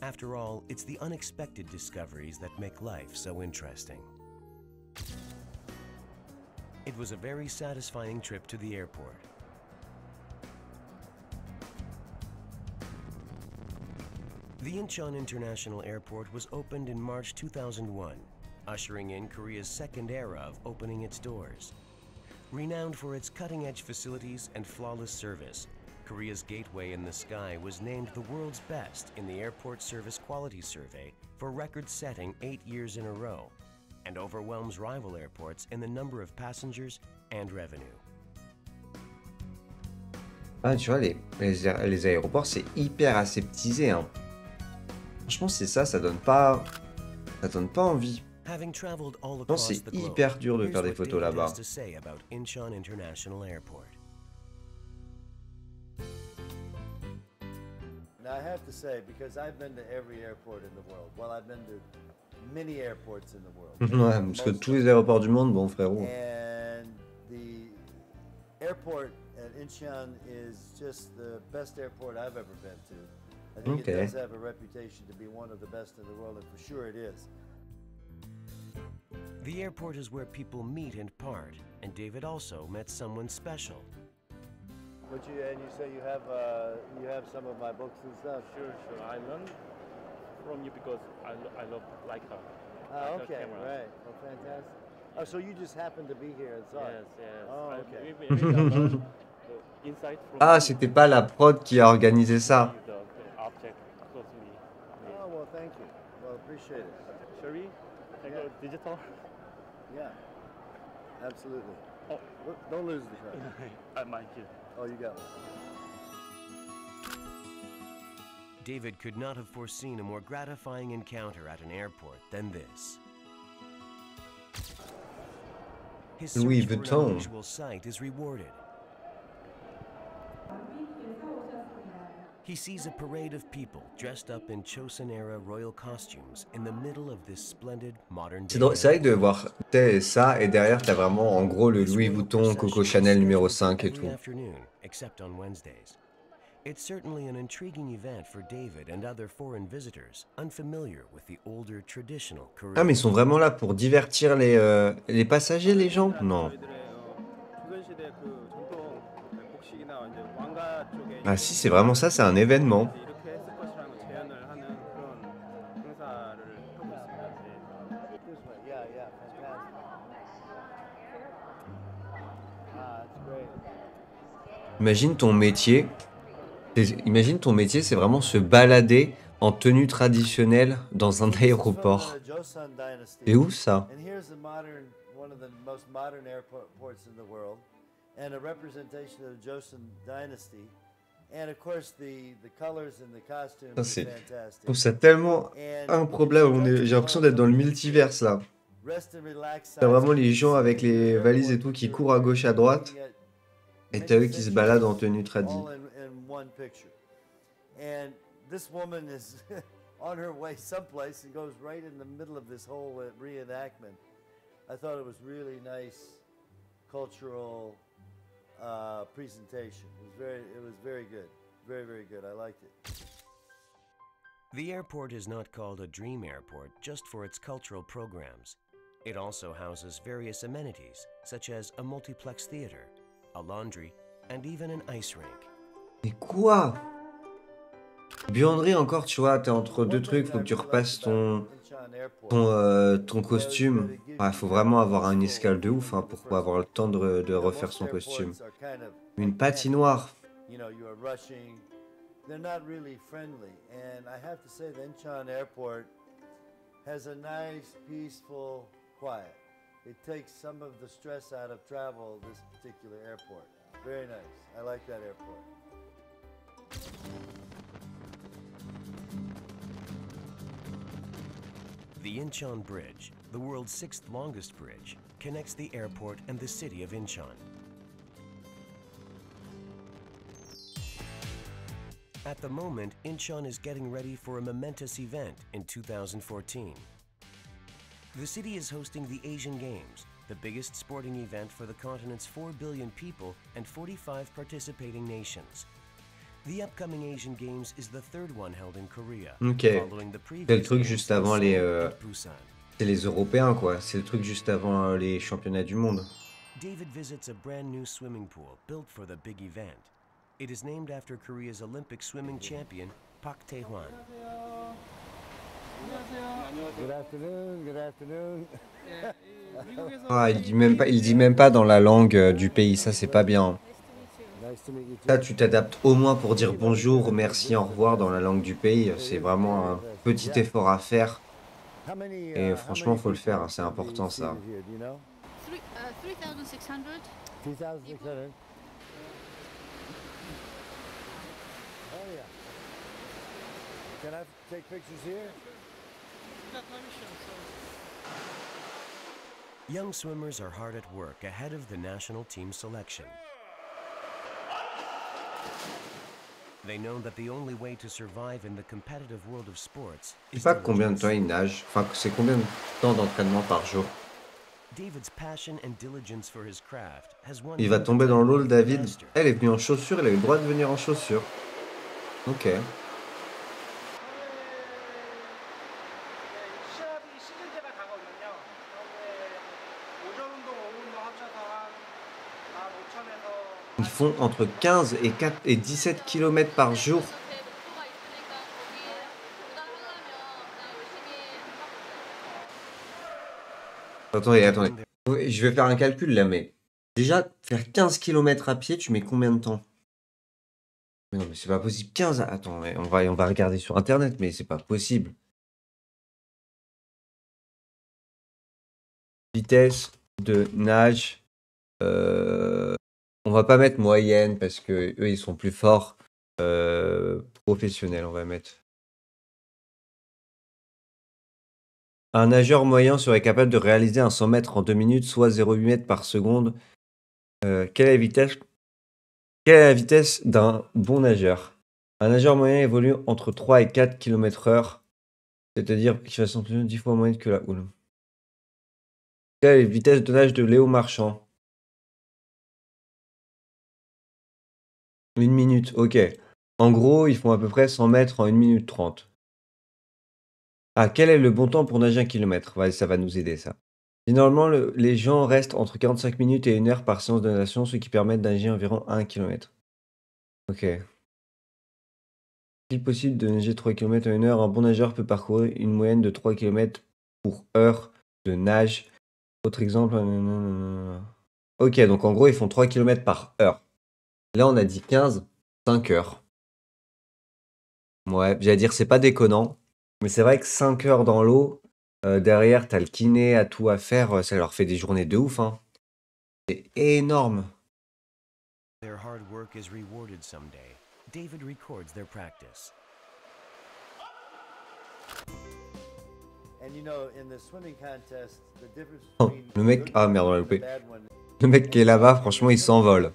After all, it's the unexpected discoveries that make life so interesting. It was a very satisfying trip to the airport. The Incheon International Airport was opened in March 2001, ushering in Korea's second era of opening its doors. Renowned for its cutting-edge facilities and flawless service, Korea's Gateway in the Sky was named the world's best in the Airport Service Quality Survey for record-setting 8 years in a row, and overwhelms rival airports in the number of passengers and revenue. Ah, tu vois, les aéroports, c'est hyper aseptisé, hein. Franchement, c'est ça, ça donne pas envie. Having traveled all Je pense que across the c'est globe, hyper dur de here's faire des what photos David là-bas. has to say about Incheon International Airport. Now I have to say, because I've been to every airport in the world. Well, I've been to many airports in the world. Ouais, parce que tous les aéroports du monde, bon frérot. And the airport at Incheon is just the best airport I've ever been to. I think Okay. it does have a reputation to be one of the best in the world, and for sure it is. The airport is where people meet and part, and David also met someone special. And you say you have some of my books and stuff. Sure. I learned from you because I love Leica. Ah, Leica okay, cameras. right. Well, fantastic. Oh, so you just happened to be here and saw it? Yes. Oh, okay. Maybe I learned the insight from Ah, you. c'était pas la prod qui a organisé ça. The object closely. Oh, well, thank you. Well, appreciate it. Shall we take a digital? Yeah, absolutely. Oh. Don't lose the card. I might you. Oh, you got one. David could not have foreseen a more gratifying encounter at an airport than this. His Louis search for an Vuitton. unusual sight is rewarded. He sees a parade of people dressed up in Chosun-era royal costumes in the middle of this splendid modern-day C'est vrai de voir ça et derrière t'as vraiment en gros le Louis Vuitton, Coco Chanel numéro 5 et every tout. afternoon, except on Wednesdays. It's certainly an intriguing event for David and other foreign visitors unfamiliar with the older traditional Korean. Ah mais ils sont vraiment là pour divertir les passagers, les gens? Non. Ah si, c'est vraiment ça, c'est un événement. Imagine ton métier, c'est vraiment se balader en tenue traditionnelle dans un aéroport. Et où ça? And here's the modern, one of the most modern airports in the world, and a representation of the Joseon dynasty. And of course, the colors and the costumes Ça, are c'est- Je fantastic. trouve ça tellement improbable. J'ai l'impression d'être dans le multiverse là. Rest and relax. T'as vraiment les gens avec les valises et tout qui courent à gauche à droite. Et t'as eux qui se baladent en tenue tradi. All in one picture. And this woman is on her way someplace and goes right in the middle of this whole reenactment. I thought it was really nice cultural presentation. It was very good. Very, very good. I liked it. The airport is not called a dream airport just for its cultural programs. It also houses various amenities, such as a multiplex theater, a laundry, and even an ice rink. Mais quoi? Buanderie encore, tu vois, t'es entre deux trucs, faut que tu repasses ton costume. Ouais, faut vraiment avoir une escale de ouf hein, pour avoir le temps de refaire son costume. Une patinoire. You know, you are rushing. They're not really friendly. And I have to say, the Incheon Airport has a nice, peaceful quiet. It takes some of the stress out of travel, this particular airport. Very nice. I like that airport. The Incheon Bridge, the world's 6th longest bridge, connects the airport and the city of Incheon. At the moment, Incheon is getting ready for a momentous event in 2014. The city is hosting the Asian Games, the biggest sporting event for the continent's 4 billion people and 45 participating nations. The upcoming Asian Games is the third one held in Korea, following the C'est le previous truc games juste in avant Seoul and Busan. c'est les Européens, quoi. C'est le truc juste avant les championnats du monde. David visits a brand new swimming pool built for the big event. It is named after Korea's Olympic swimming champion, Park Tae-hwan. Good afternoon, good afternoon. Ah, il dit même pas dans la langue du pays, ça c'est pas bien. Nice to meet you too. Là, tu t'adaptes au moins pour dire bonjour, merci, au revoir dans la langue du pays. C'est vraiment un petit effort à faire. How many, Et how franchement, many faut le people faire, hein, c'est can be important ça. seated here, do you know? 3,600. 3,600. Oh yeah. Can I take pictures here? Young swimmers are hard at work ahead of the national team selection. They know that the only way to survive in the competitive world of sports Je is sais pas diligence. combien de temps il nage. Enfin, c'est combien de temps d'entraînement par jour. David's passion and diligence for his craft has won Il va him tomber dans l'eau, le the David. master. Elle est venue en chaussures, il a eu le droit de venir en chaussures. Ok. 시합이 시즌제가 가거든요. 오전 운동, 오후 운동 합쳐서 한 5천에서 Ils font entre 15 et 4 et 17 km par jour. Attendez. Oui, je vais faire un calcul là, mais déjà, faire 15 km à pied, tu mets combien de temps? Mais non, mais c'est pas possible. 15. Attends, mais on va regarder sur internet, mais c'est pas possible. Vitesse de nage. On va pas mettre moyenne parce que eux ils sont plus forts. Professionnel, on va mettre. Un nageur moyen serait capable de réaliser un 100 mètres en 2 minutes, soit 0,8 mètres par seconde. Quelle est la vitesse d'un bon nageur? Un nageur moyen évolue entre 3 et 4 km/h, c'est-à-dire qu'il va s'entraîner 10 fois moins vite que la houle. Quelle est la vitesse de nage de Léo Marchand? 1 minute, ok. En gros, ils font à peu près 100 mètres en 1 minute 30. Ah, quel est le bon temps pour nager 1 kilomètre? Ouais, ça va nous aider, ça. Généralement, les gens restent entre 45 minutes et 1 heure par séance de natation, ce qui permet de nager environ 1 km. Ok. Est-il possible de nager 3 km en 1 heure? Un bon nageur peut parcourir une moyenne de 3 km pour heure de nage. Autre exemple. Ok, donc en gros, ils font 3 km par heure. Là, on a dit 15, 5 heures. Ouais, j'allais dire, c'est pas déconnant. Mais c'est vrai que 5 heures dans l'eau, derrière, t'as le kiné, à tout à faire, ça leur fait des journées de ouf, hein. C'est énorme. Their hard work is rewarded someday. David records their practice. And you know, in the swimming contest, the difference Oh, between le mec, good ah one merde, on l'a and a loupé. bad one- Le mec qui est là-bas, franchement, il s'envole.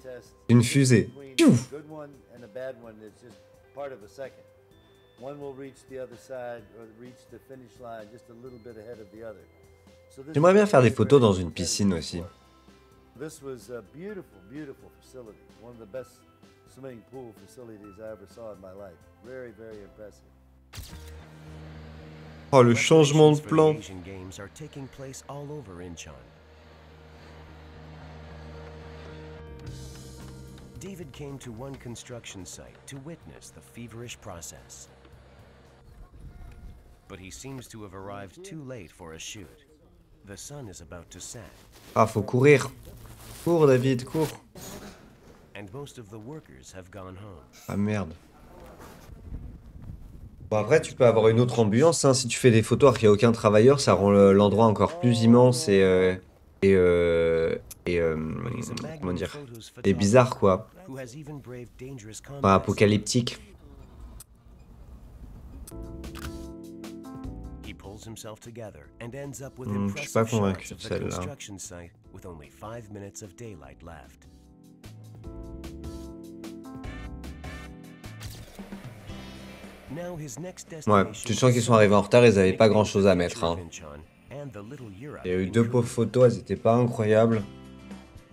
Une fusée. between Piouf. a good one and a bad one is just part of a second. One will reach the other side or reach the finish line just a little bit ahead of the other. So this J'aimerais is bien faire des very, photos very dans une piscine aussi. This was a beautiful, beautiful facility. One of the best swimming pool facilities I ever saw in my life. Very, very impressive. Oh, le changement de Preparations for plan. the Asian Games are taking place all over Incheon. David came to one construction site to witness the feverish process. But he seems to have arrived too late for a shoot. The sun is about to set, Ah, faut courir. Cours, David, cours. and most of the workers have gone home. Ah merde. Bon, après, tu peux avoir une autre ambiance, hein. Si tu fais des photos alors qu'il n'y a aucun travailleur, ça rend l'endroit encore plus immense et comment dire, et bizarre, quoi. Who has even braved dangerous Enfin, contests. apocalyptique. He pulls himself together and ends up with Je suis pas impressive convaincu shots of de the celle-là. construction site with only 5 minutes of daylight left. Now his next Ouais, destination tu sens qu'ils is sont arrivés en retard, ils avaient pas nicknamed grand-chose the à future mettre, hein. Vinchon and the Little Europe Il y a eu in 2 Korea. pauvres photos, elles étaient pas incroyables.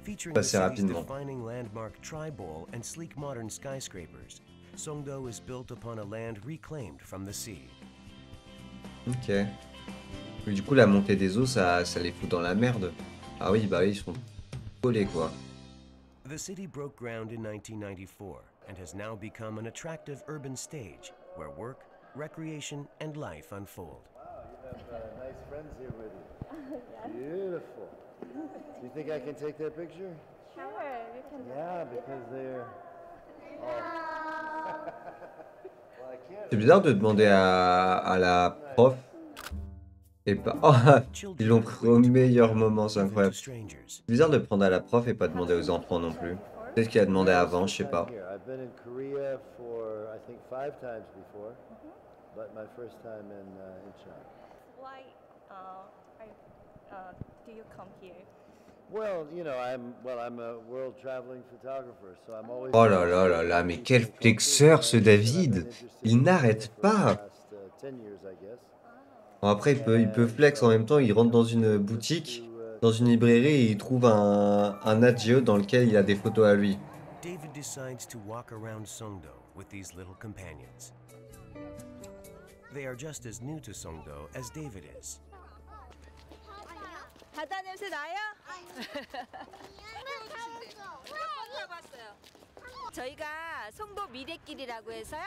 Featuring the Passé city's rapidement. defining landmark Tri-Bowl and sleek modern skyscrapers, Songdo is built upon a land reclaimed from the sea. Ok. Mais du coup, la montée des eaux, ça les fout dans la merde. Ah oui, bah oui, ils sont collés, quoi. The city broke ground in 1994 and has now become an attractive urban stage where work, recreation, and life unfold. You have nice friends here with you. Beautiful. Do you think I can take that picture? Sure, you can. Yeah, because they're. Oh. Well, I can't. C'est bizarre de demander à la prof. Et pas. Oh, ils l'ont pris au meilleur moment, c'est incroyable. C'est bizarre de prendre à la prof et pas demander aux enfants non plus. Peut-être qu'il a demandé avant, je sais pas. I've been in Korea for I think 5 times before, but my first time in China. Why do you come here? Well, you know, I'm a world traveling photographer, so I'm always. Oh là là là là, mais quel flexeur ce David! Il n'arrête pas! 10 years, I guess. Bon, après, il peut flex en même temps, il rentre dans une boutique, dans une librairie et il trouve un Nat Geo dans lequel il a des photos à lui. David decides to walk around Songdo with these little companions. They are just as new to Songdo as David is. 바다 냄새 나요? 저희가 송도 미래길이라고 해서요.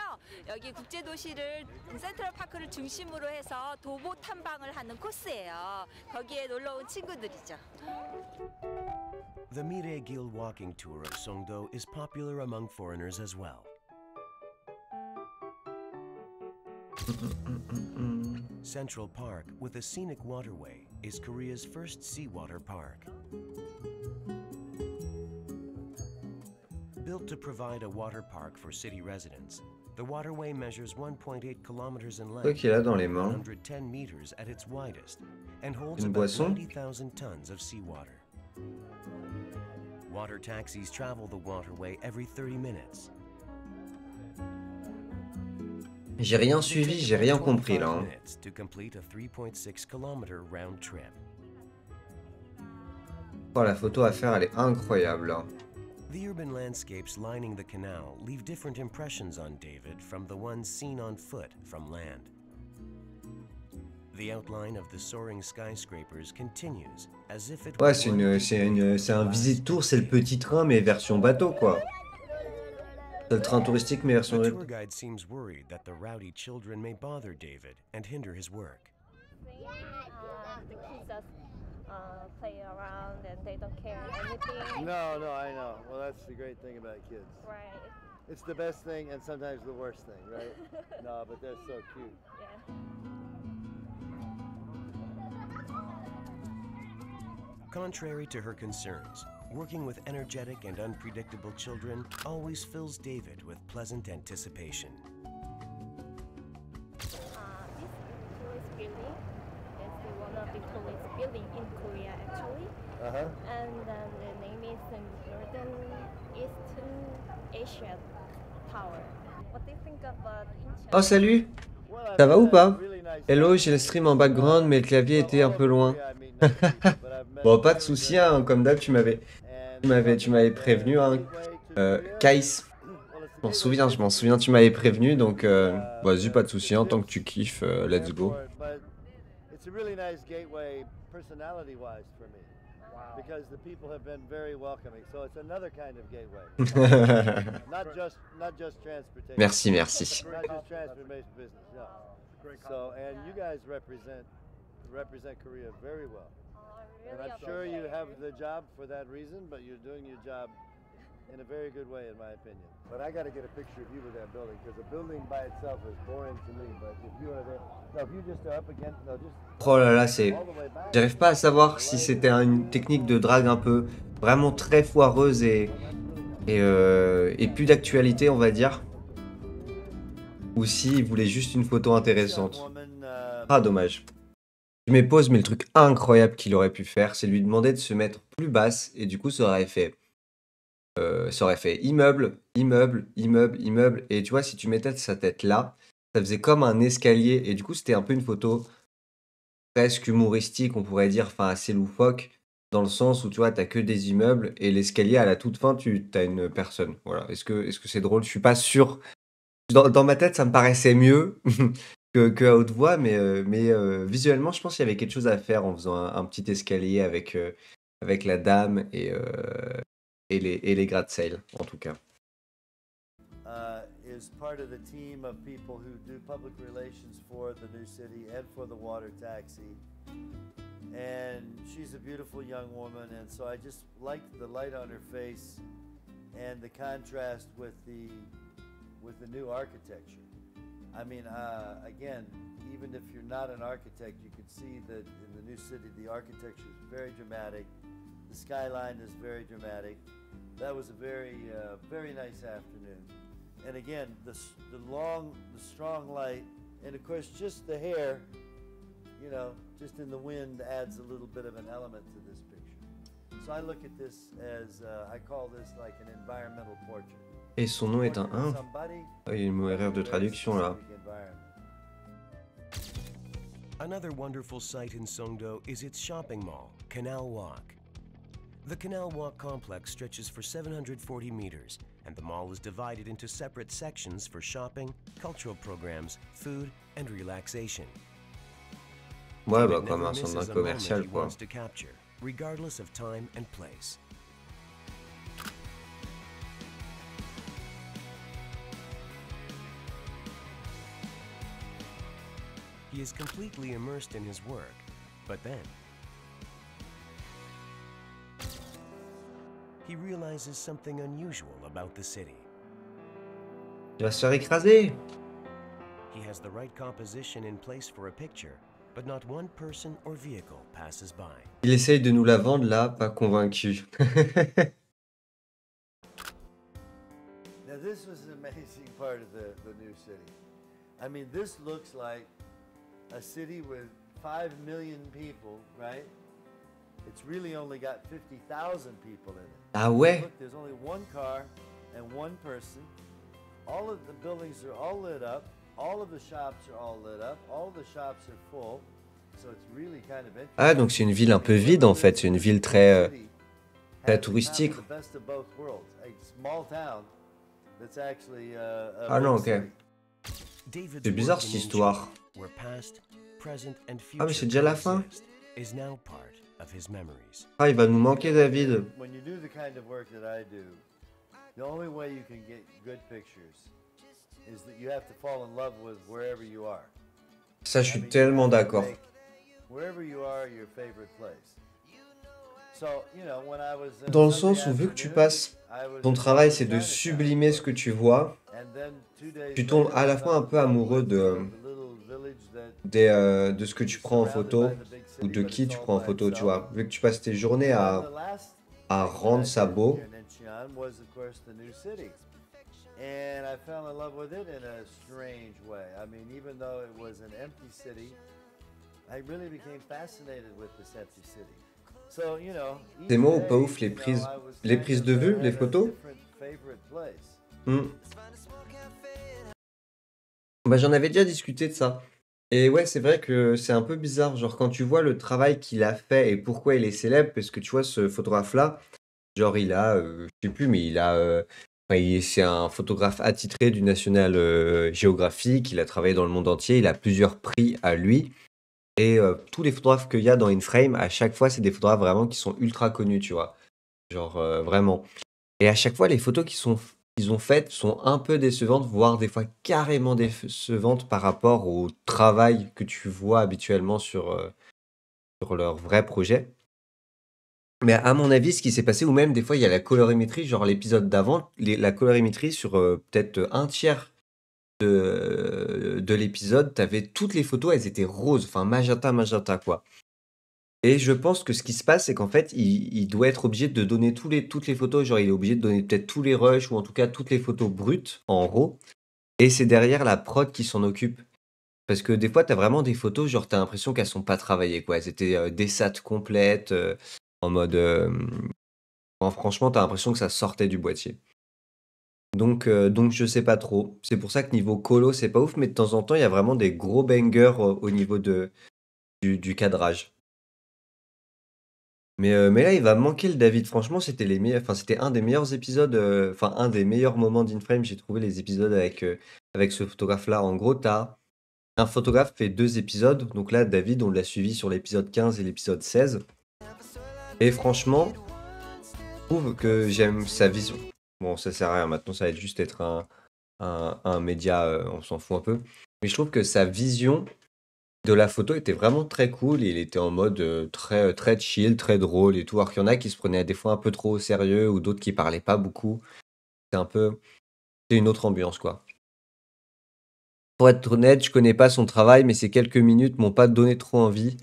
여기 국제도시를 센트럴파크를 중심으로 해서 도보 탐방을 하는 코스예요. 거기에 놀러 온 친구들이죠. The Miregil walking tour of Songdo is popular among foreigners as well. Central Park, with a scenic waterway, is Korea's first seawater park. Built to provide a water park for city residents, the waterway measures 1.8 kilometers in Quoi length, qu'il a dans les mains? 110 meters at its widest, and holds Une about boisson? 90,000 tons of seawater. Water taxis travel the waterway every 30 minutes. J'ai rien suivi, j'ai rien compris là. 25 Hein. minutes to complete a 3.6 kilometer round trip. Oh, la photo à faire, elle est incroyable. Là. The urban landscapes lining the canal leave different impressions on David from the ones seen on foot from land. The outline of the soaring skyscrapers continues as if it Ouais, were c'est un visite tour, c'est le petit train mais version bateau quoi. C'est le train touristique mais version The tour guide seems worried that the rowdy children may bother David and hinder his work. The kids just play around and they don't care anything. No, I know. Well, that's the great thing about kids. Right. It's the best thing and sometimes the worst thing, right? No, but they're so cute. Yeah. Contrary to her concerns, working with energetic and unpredictable children always fills David with pleasant anticipation. This tourist building is one of the tallest building in Korea actually. Uh-huh. And the name is the Northern Eastern Asia Tower. What do you think about Incheon? Oh salut! Ça va ou pas? Hello, j'ai le stream en background mais le clavier était un peu loin. Bon, pas de soucis, hein, comme d'hab, tu m'avais prévenu, hein. Kais, je m'en souviens, tu m'avais prévenu, donc vas-y, pas de soucis, hein, tant que tu kiffes, let's go. It's a really nice gateway personality-wise for me. Because the people have been very welcoming, so it's another kind of gateway. not just transportation. Merci. Not just transportation business, no. So, and you guys represent Korea very well. And I'm sure you have the job for that reason, but you're doing your job in a very good way, in my opinion. But I got to get a picture of you with that building, because a building by itself is boring to me. But if you are there, no, if you just are up against, no, just. Oh là là, c'est... J'arrive pas à savoir si c'était une technique de drague un peu vraiment très foireuse et plus d'actualité, on va dire. Ou s'il voulait juste une photo intéressante. Ah, dommage. Je mets pause, mais le truc incroyable qu'il aurait pu faire, c'est lui demander de se mettre plus basse, et du coup, ça aurait fait immeuble, et tu vois, si tu mettais sa tête là, ça faisait comme un escalier et du coup, c'était un peu une photo presque humoristique, on pourrait dire, enfin assez loufoque, dans le sens où tu vois, t'as que des immeubles et l'escalier à la toute fin, tu as une personne. Voilà. Est-ce que c'est drôle? Je suis pas sûr. Dans ma tête, ça me paraissait mieux que à haute voix, mais visuellement, je pense qu'il y avait quelque chose à faire en faisant un petit escalier avec la dame et les gratte-ciel, en tout cas. Is part of the team of people who do public relations for the new city and for the water taxi. And she's a beautiful young woman, and so I just liked the light on her face and the contrast with the new architecture. I mean, again, even if you're not an architect, you can see that in the new city, the architecture is very dramatic. The skyline is very dramatic. That was a very nice afternoon. And again, the strong light, and of course, just the hair, you know, just in the wind adds a little bit of an element to this picture. So I look at this as, I call this like an environmental portrait. Et son nom est un 1. Ah, il y a une erreur de traduction là. Another wonderful sight in Songdo is its shopping mall, Canal Walk. The Canal Walk complex stretches for 740 meters, and the mall is divided into separate sections for shopping, cultural programs, food, and relaxation. Ouais, David bah comme never un centre misses a commercial, moment he quoi. wants to capture, regardless of time and place. He is completely immersed in his work, but then he realizes something unusual about the city. Il va se faire écraser. He has the right composition in place for a picture, but not one person or vehicle passes by. Il essaye de nous la vendre là, pas convaincu. Now this was an amazing part of the new city. I mean, this looks like a city with 5 million people, right? It's really only got 50,000 people in it. Ah ouais? Look, there's only one car and one person. All of the buildings are all lit up. All of the shops are all lit up. All of the shops are full. So it's really kind of interesting. Ah, donc c'est une ville un peu vide en fait. C'est une ville très touristique. The best of both worlds. A small town that's actually a Ah non, big ok. city. C'est bizarre cette histoire. Where past, present, and Ah mais future c'est déjà la fin? coexist is now part of his memories. Ah, il va nous manquer David. When you do the kind of work that I do, the only way you can get good pictures is that you have to fall in love with wherever you are. Ça, je suis tellement d'accord. Wherever you are, your favorite place. So, you know, when I was in Dans le Sunday sens où vu que tu afternoon, passes, I was ton in travail c'est de Chinatown. sublimer ce que tu vois, And then 2 days tu tombes later, à la I fois un fell peu in love amoureux with the little village that de ce que tu prends en photo ou de qui tu prends en photo, tu vois. Vu que tu passes tes journées à rendre ça beau, in Incheon was of course the new city. And I fell in love with it in a strange way. I mean, even though it was an empty city, I really became fascinated with this empty city. So, you know, each c'est moi ou day, pas ouf you know, I was les kind prises of, de vue, had les a photos? different favorite place. Hmm. Bah, j'en avais déjà discuté de ça. Et ouais, c'est vrai que c'est un peu bizarre. Genre, quand tu vois le travail qu'il a fait et pourquoi il est célèbre, parce que tu vois, ce photographe-là, genre, il a, je sais plus, mais il a, enfin, c'est un photographe attitré du National Geographic. Il a travaillé dans le monde entier. Il a plusieurs prix à lui. Et tous les photographes qu'il y a dans InFrame, à chaque fois, c'est des photographes vraiment qui sont ultra connus, tu vois. Genre, vraiment. Et à chaque fois, les photos qu'ils ont faites sont un peu décevantes, voire des fois carrément décevantes par rapport au travail que tu vois habituellement sur leur vrai projet. Mais à mon avis, ce qui s'est passé, ou même des fois, il y a la colorimétrie, genre l'épisode d'avant, la colorimétrie sur peut-être un tiers de l'épisode, t'avais toutes les photos, elles étaient roses, enfin magenta, quoi. Et je pense que ce qui se passe, c'est qu'en fait, il doit être obligé de donner toutes les photos, genre il est obligé de donner peut-être tous les rushs, ou en tout cas toutes les photos brutes, en RAW, et c'est derrière la prod qui s'en occupe. Parce que des fois, t'as vraiment des photos, genre t'as l'impression qu'elles sont pas travaillées, quoi. Elles étaient des sats complètes, en mode... enfin, franchement, t'as l'impression que ça sortait du boîtier. Donc je sais pas trop. C'est pour ça que niveau colo, c'est pas ouf, mais de temps en temps, il y a vraiment des gros bangers au niveau du cadrage. Mais là, il va me manquer le David. Franchement, c'était les meilleurs, enfin, c'était un des meilleurs épisodes, enfin, un des meilleurs moments d'Inframe. J'ai trouvé les épisodes avec ce photographe-là. En gros, t'as un photographe fait 2 épisodes. Donc là, David, on l'a suivi sur l'épisode 15 et l'épisode 16. Et franchement, je trouve que j'aime sa vision. Bon, ça sert à rien. Maintenant, ça va juste être un média, on s'en fout un peu. Mais je trouve que sa vision de la photo était vraiment très cool. Il était en mode très, très chill, très drôle et tout. Alors qu'il y en a qui se prenaient des fois un peu trop au sérieux ou d'autres qui parlaient pas beaucoup. C'est une autre ambiance, quoi. Pour être honnête, je connais pas son travail, mais ces quelques minutes m'ont pas donné trop envie.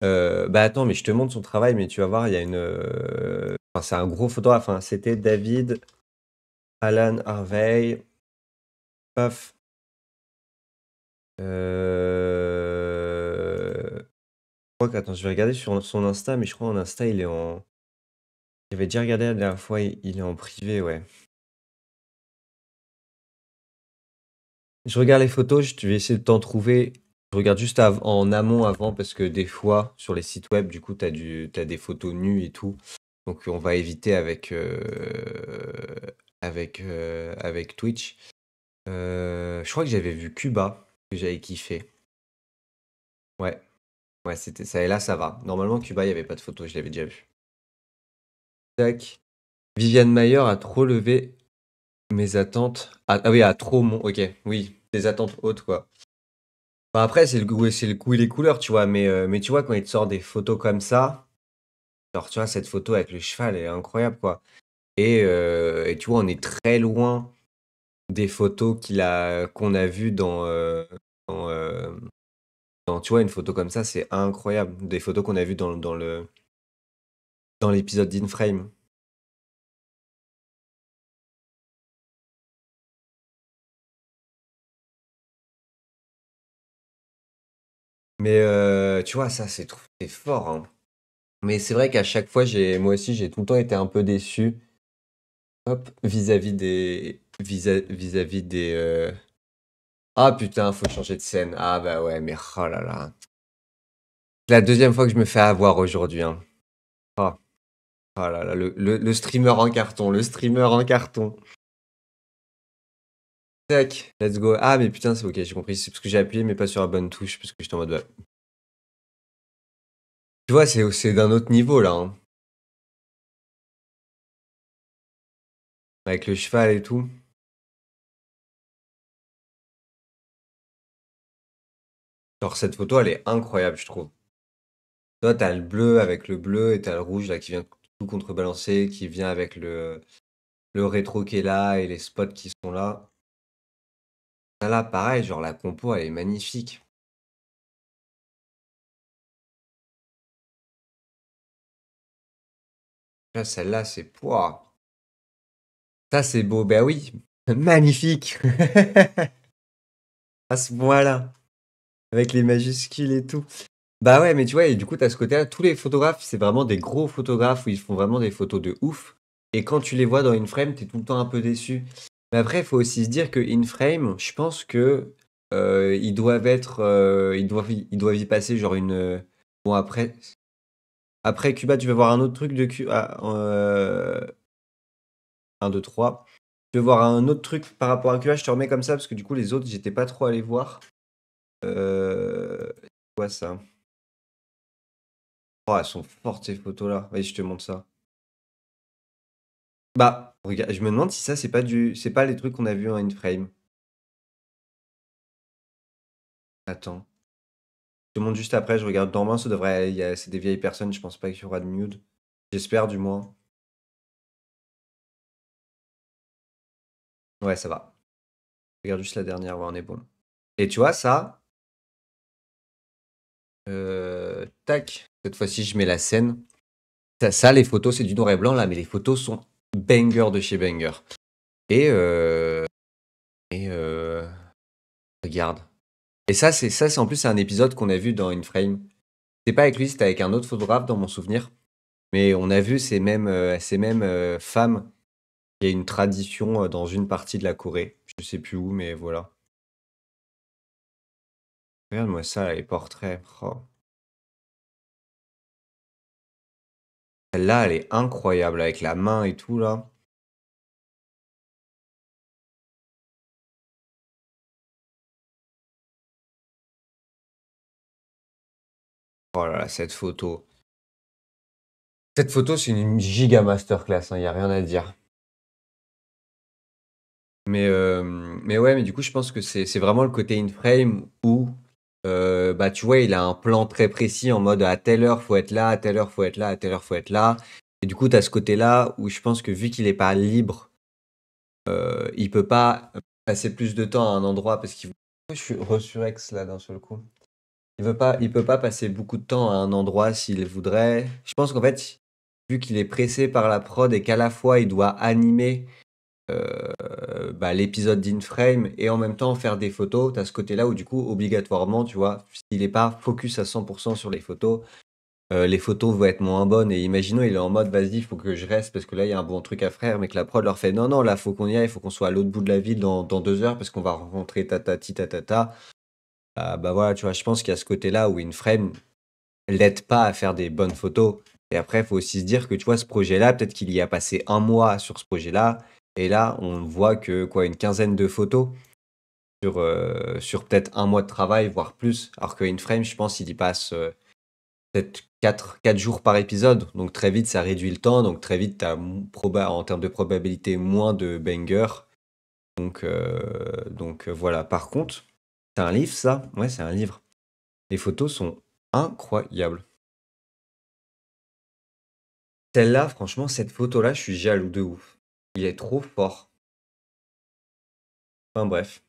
Bah attends, mais je te montre son travail, mais tu vas voir, il y a enfin, c'est un gros photographe, hein. C'était David Alan Harvey. Paf. Je crois qu'attends, je vais regarder sur son Insta, mais je crois en Insta, il est en. J'avais déjà regardé la dernière fois, il est en privé, ouais. Je regarde les photos, je vais essayer de t'en trouver. Je regarde juste en amont avant, parce que des fois, sur les sites web, du coup, t'as des photos nues et tout. Donc on va éviter avec Twitch. Je crois que j'avais vu Cuba, que j'avais kiffé. Ouais. Ouais, c'était ça. Et là, ça va. Normalement, Cuba, il n'y avait pas de photo, je l'avais déjà vu. Tac. Viviane Mayer a trop levé mes attentes. Ah oui, a trop ok, oui, des attentes hautes, quoi. Enfin, après, c'est le goût et les couleurs, tu vois. Mais tu vois, quand il te sort des photos comme ça, genre, tu vois, cette photo avec le cheval, elle est incroyable, quoi. Et tu vois, on est très loin des photos qu'on a vues tu vois, une photo comme ça, c'est incroyable. Des photos qu'on a vues dans l'épisode d'Inframe. Mais tu vois, ça, c'est fort, hein. Mais c'est vrai qu'à chaque fois, moi aussi, j'ai tout le temps été un peu déçu. Hop, vis-à-vis des. Ah putain, faut changer de scène. Ah bah ouais, mais oh là là. C'est la deuxième fois que je me fais avoir aujourd'hui, hein. Oh. Oh là là, le streamer en carton, le streamer en carton. Tac, let's go. Ah mais putain, c'est ok, j'ai compris. C'est parce que j'ai appuyé mais pas sur la bonne touche, parce que j'étais en mode. Tu vois, c'est d'un autre niveau là, hein. Avec le cheval et tout. Genre cette photo, elle est incroyable, je trouve. Toi, t'as le bleu avec le bleu et t'as le rouge là qui vient tout contrebalancer, qui vient avec le rétro qui est là et les spots qui sont là. Là, pareil, genre la compo, elle est magnifique. Là, celle-là, c'est pouah. Ça, c'est beau. Ben oui, magnifique. À ce point-là, avec les majuscules et tout. Bah ouais, mais tu vois, et du coup, t'as ce côté-là. Tous les photographes, c'est vraiment des gros photographes où ils font vraiment des photos de ouf. Et quand tu les vois dans InFrame, t'es tout le temps un peu déçu. Mais après, il faut aussi se dire que InFrame, je pense que ils doivent ils doivent y passer genre une. Bon, après Cuba, tu vas voir un autre truc de Cuba. 1, 2, 3. Tu veux voir un autre truc par rapport à Cuba, je te remets comme ça parce que du coup, les autres, j'étais pas trop allé voir. C'est quoi ça? Oh, elles sont fortes ces photos-là. Vas-y, je te montre ça. Bah, regarde, je me demande si ça, c'est pas les trucs qu'on a vus en InFrame. Attends. Je te montre juste après, je regarde. Normalement, c'est des vieilles personnes, je pense pas qu'il y aura de nude. J'espère, du moins. Ouais, ça va. Regarde juste la dernière, ouais, on est bon. Et tu vois, ça. Tac. Cette fois-ci, je mets la scène. Ça, les photos, c'est du noir et blanc là, mais les photos sont banger de chez banger. Et regarde. Et ça, c'est en plus, c'est un épisode qu'on a vu dans InFrame. C'est pas avec lui, c'était avec un autre photographe dans mon souvenir. Mais on a vu ces mêmes femmes Il y a une tradition dans une partie de la Corée. Je sais plus où, mais voilà. Regarde-moi ça, là, les portraits. Oh. Celle-là, elle est incroyable avec la main et tout, là. Oh là là, cette photo. Cette photo, c'est une giga masterclass, il n'y a rien à dire. Mais ouais, mais du coup, je pense que c'est vraiment le côté in-frame où, bah, tu vois, il a un plan très précis en mode à telle heure, faut être là, à telle heure, faut être là, à telle heure, faut être là. Et du coup, tu as ce côté-là où je pense que vu qu'il est pas libre, il peut pas passer plus de temps à un endroit parce qu'il. Pourquoi je suis resurex là d'un seul coup? Il peut pas passer beaucoup de temps à un endroit s'il voudrait. Je pense qu'en fait, vu qu'il est pressé par la prod et qu'à la fois il doit animer bah, l'épisode d'InFrame et en même temps faire des photos, tu as ce côté-là où du coup, obligatoirement, tu vois, s'il n'est pas focus à 100% sur les photos vont être moins bonnes. Et imaginons, il est en mode, vas-y, il faut que je reste parce que là, il y a un bon truc à faire, mais que la prod leur fait, non, non, là, faut qu'on y aille, il faut qu'on soit à l'autre bout de la ville dans 2 heures parce qu'on va rencontrer tatati tatata. Bah voilà, tu vois, je pense qu'il y a ce côté-là où InFrame l'aide pas à faire des bonnes photos. Et après, il faut aussi se dire que, tu vois, ce projet-là, peut-être qu'il y a passé un mois sur ce projet-là. Et là, on voit que, quoi, une quinzaine de photos sur peut-être un mois de travail, voire plus. Alors que InFrame, je pense, il y passe peut-être 4 jours par épisode. Donc très vite, ça réduit le temps. Donc très vite, tu as en termes de probabilité moins de bangers. Donc voilà. Par contre, c'est un livre, ça? Ouais, c'est un livre. Les photos sont incroyables. Celle-là, franchement, cette photo-là, je suis jaloux de ouf. Il est trop fort. Enfin bref.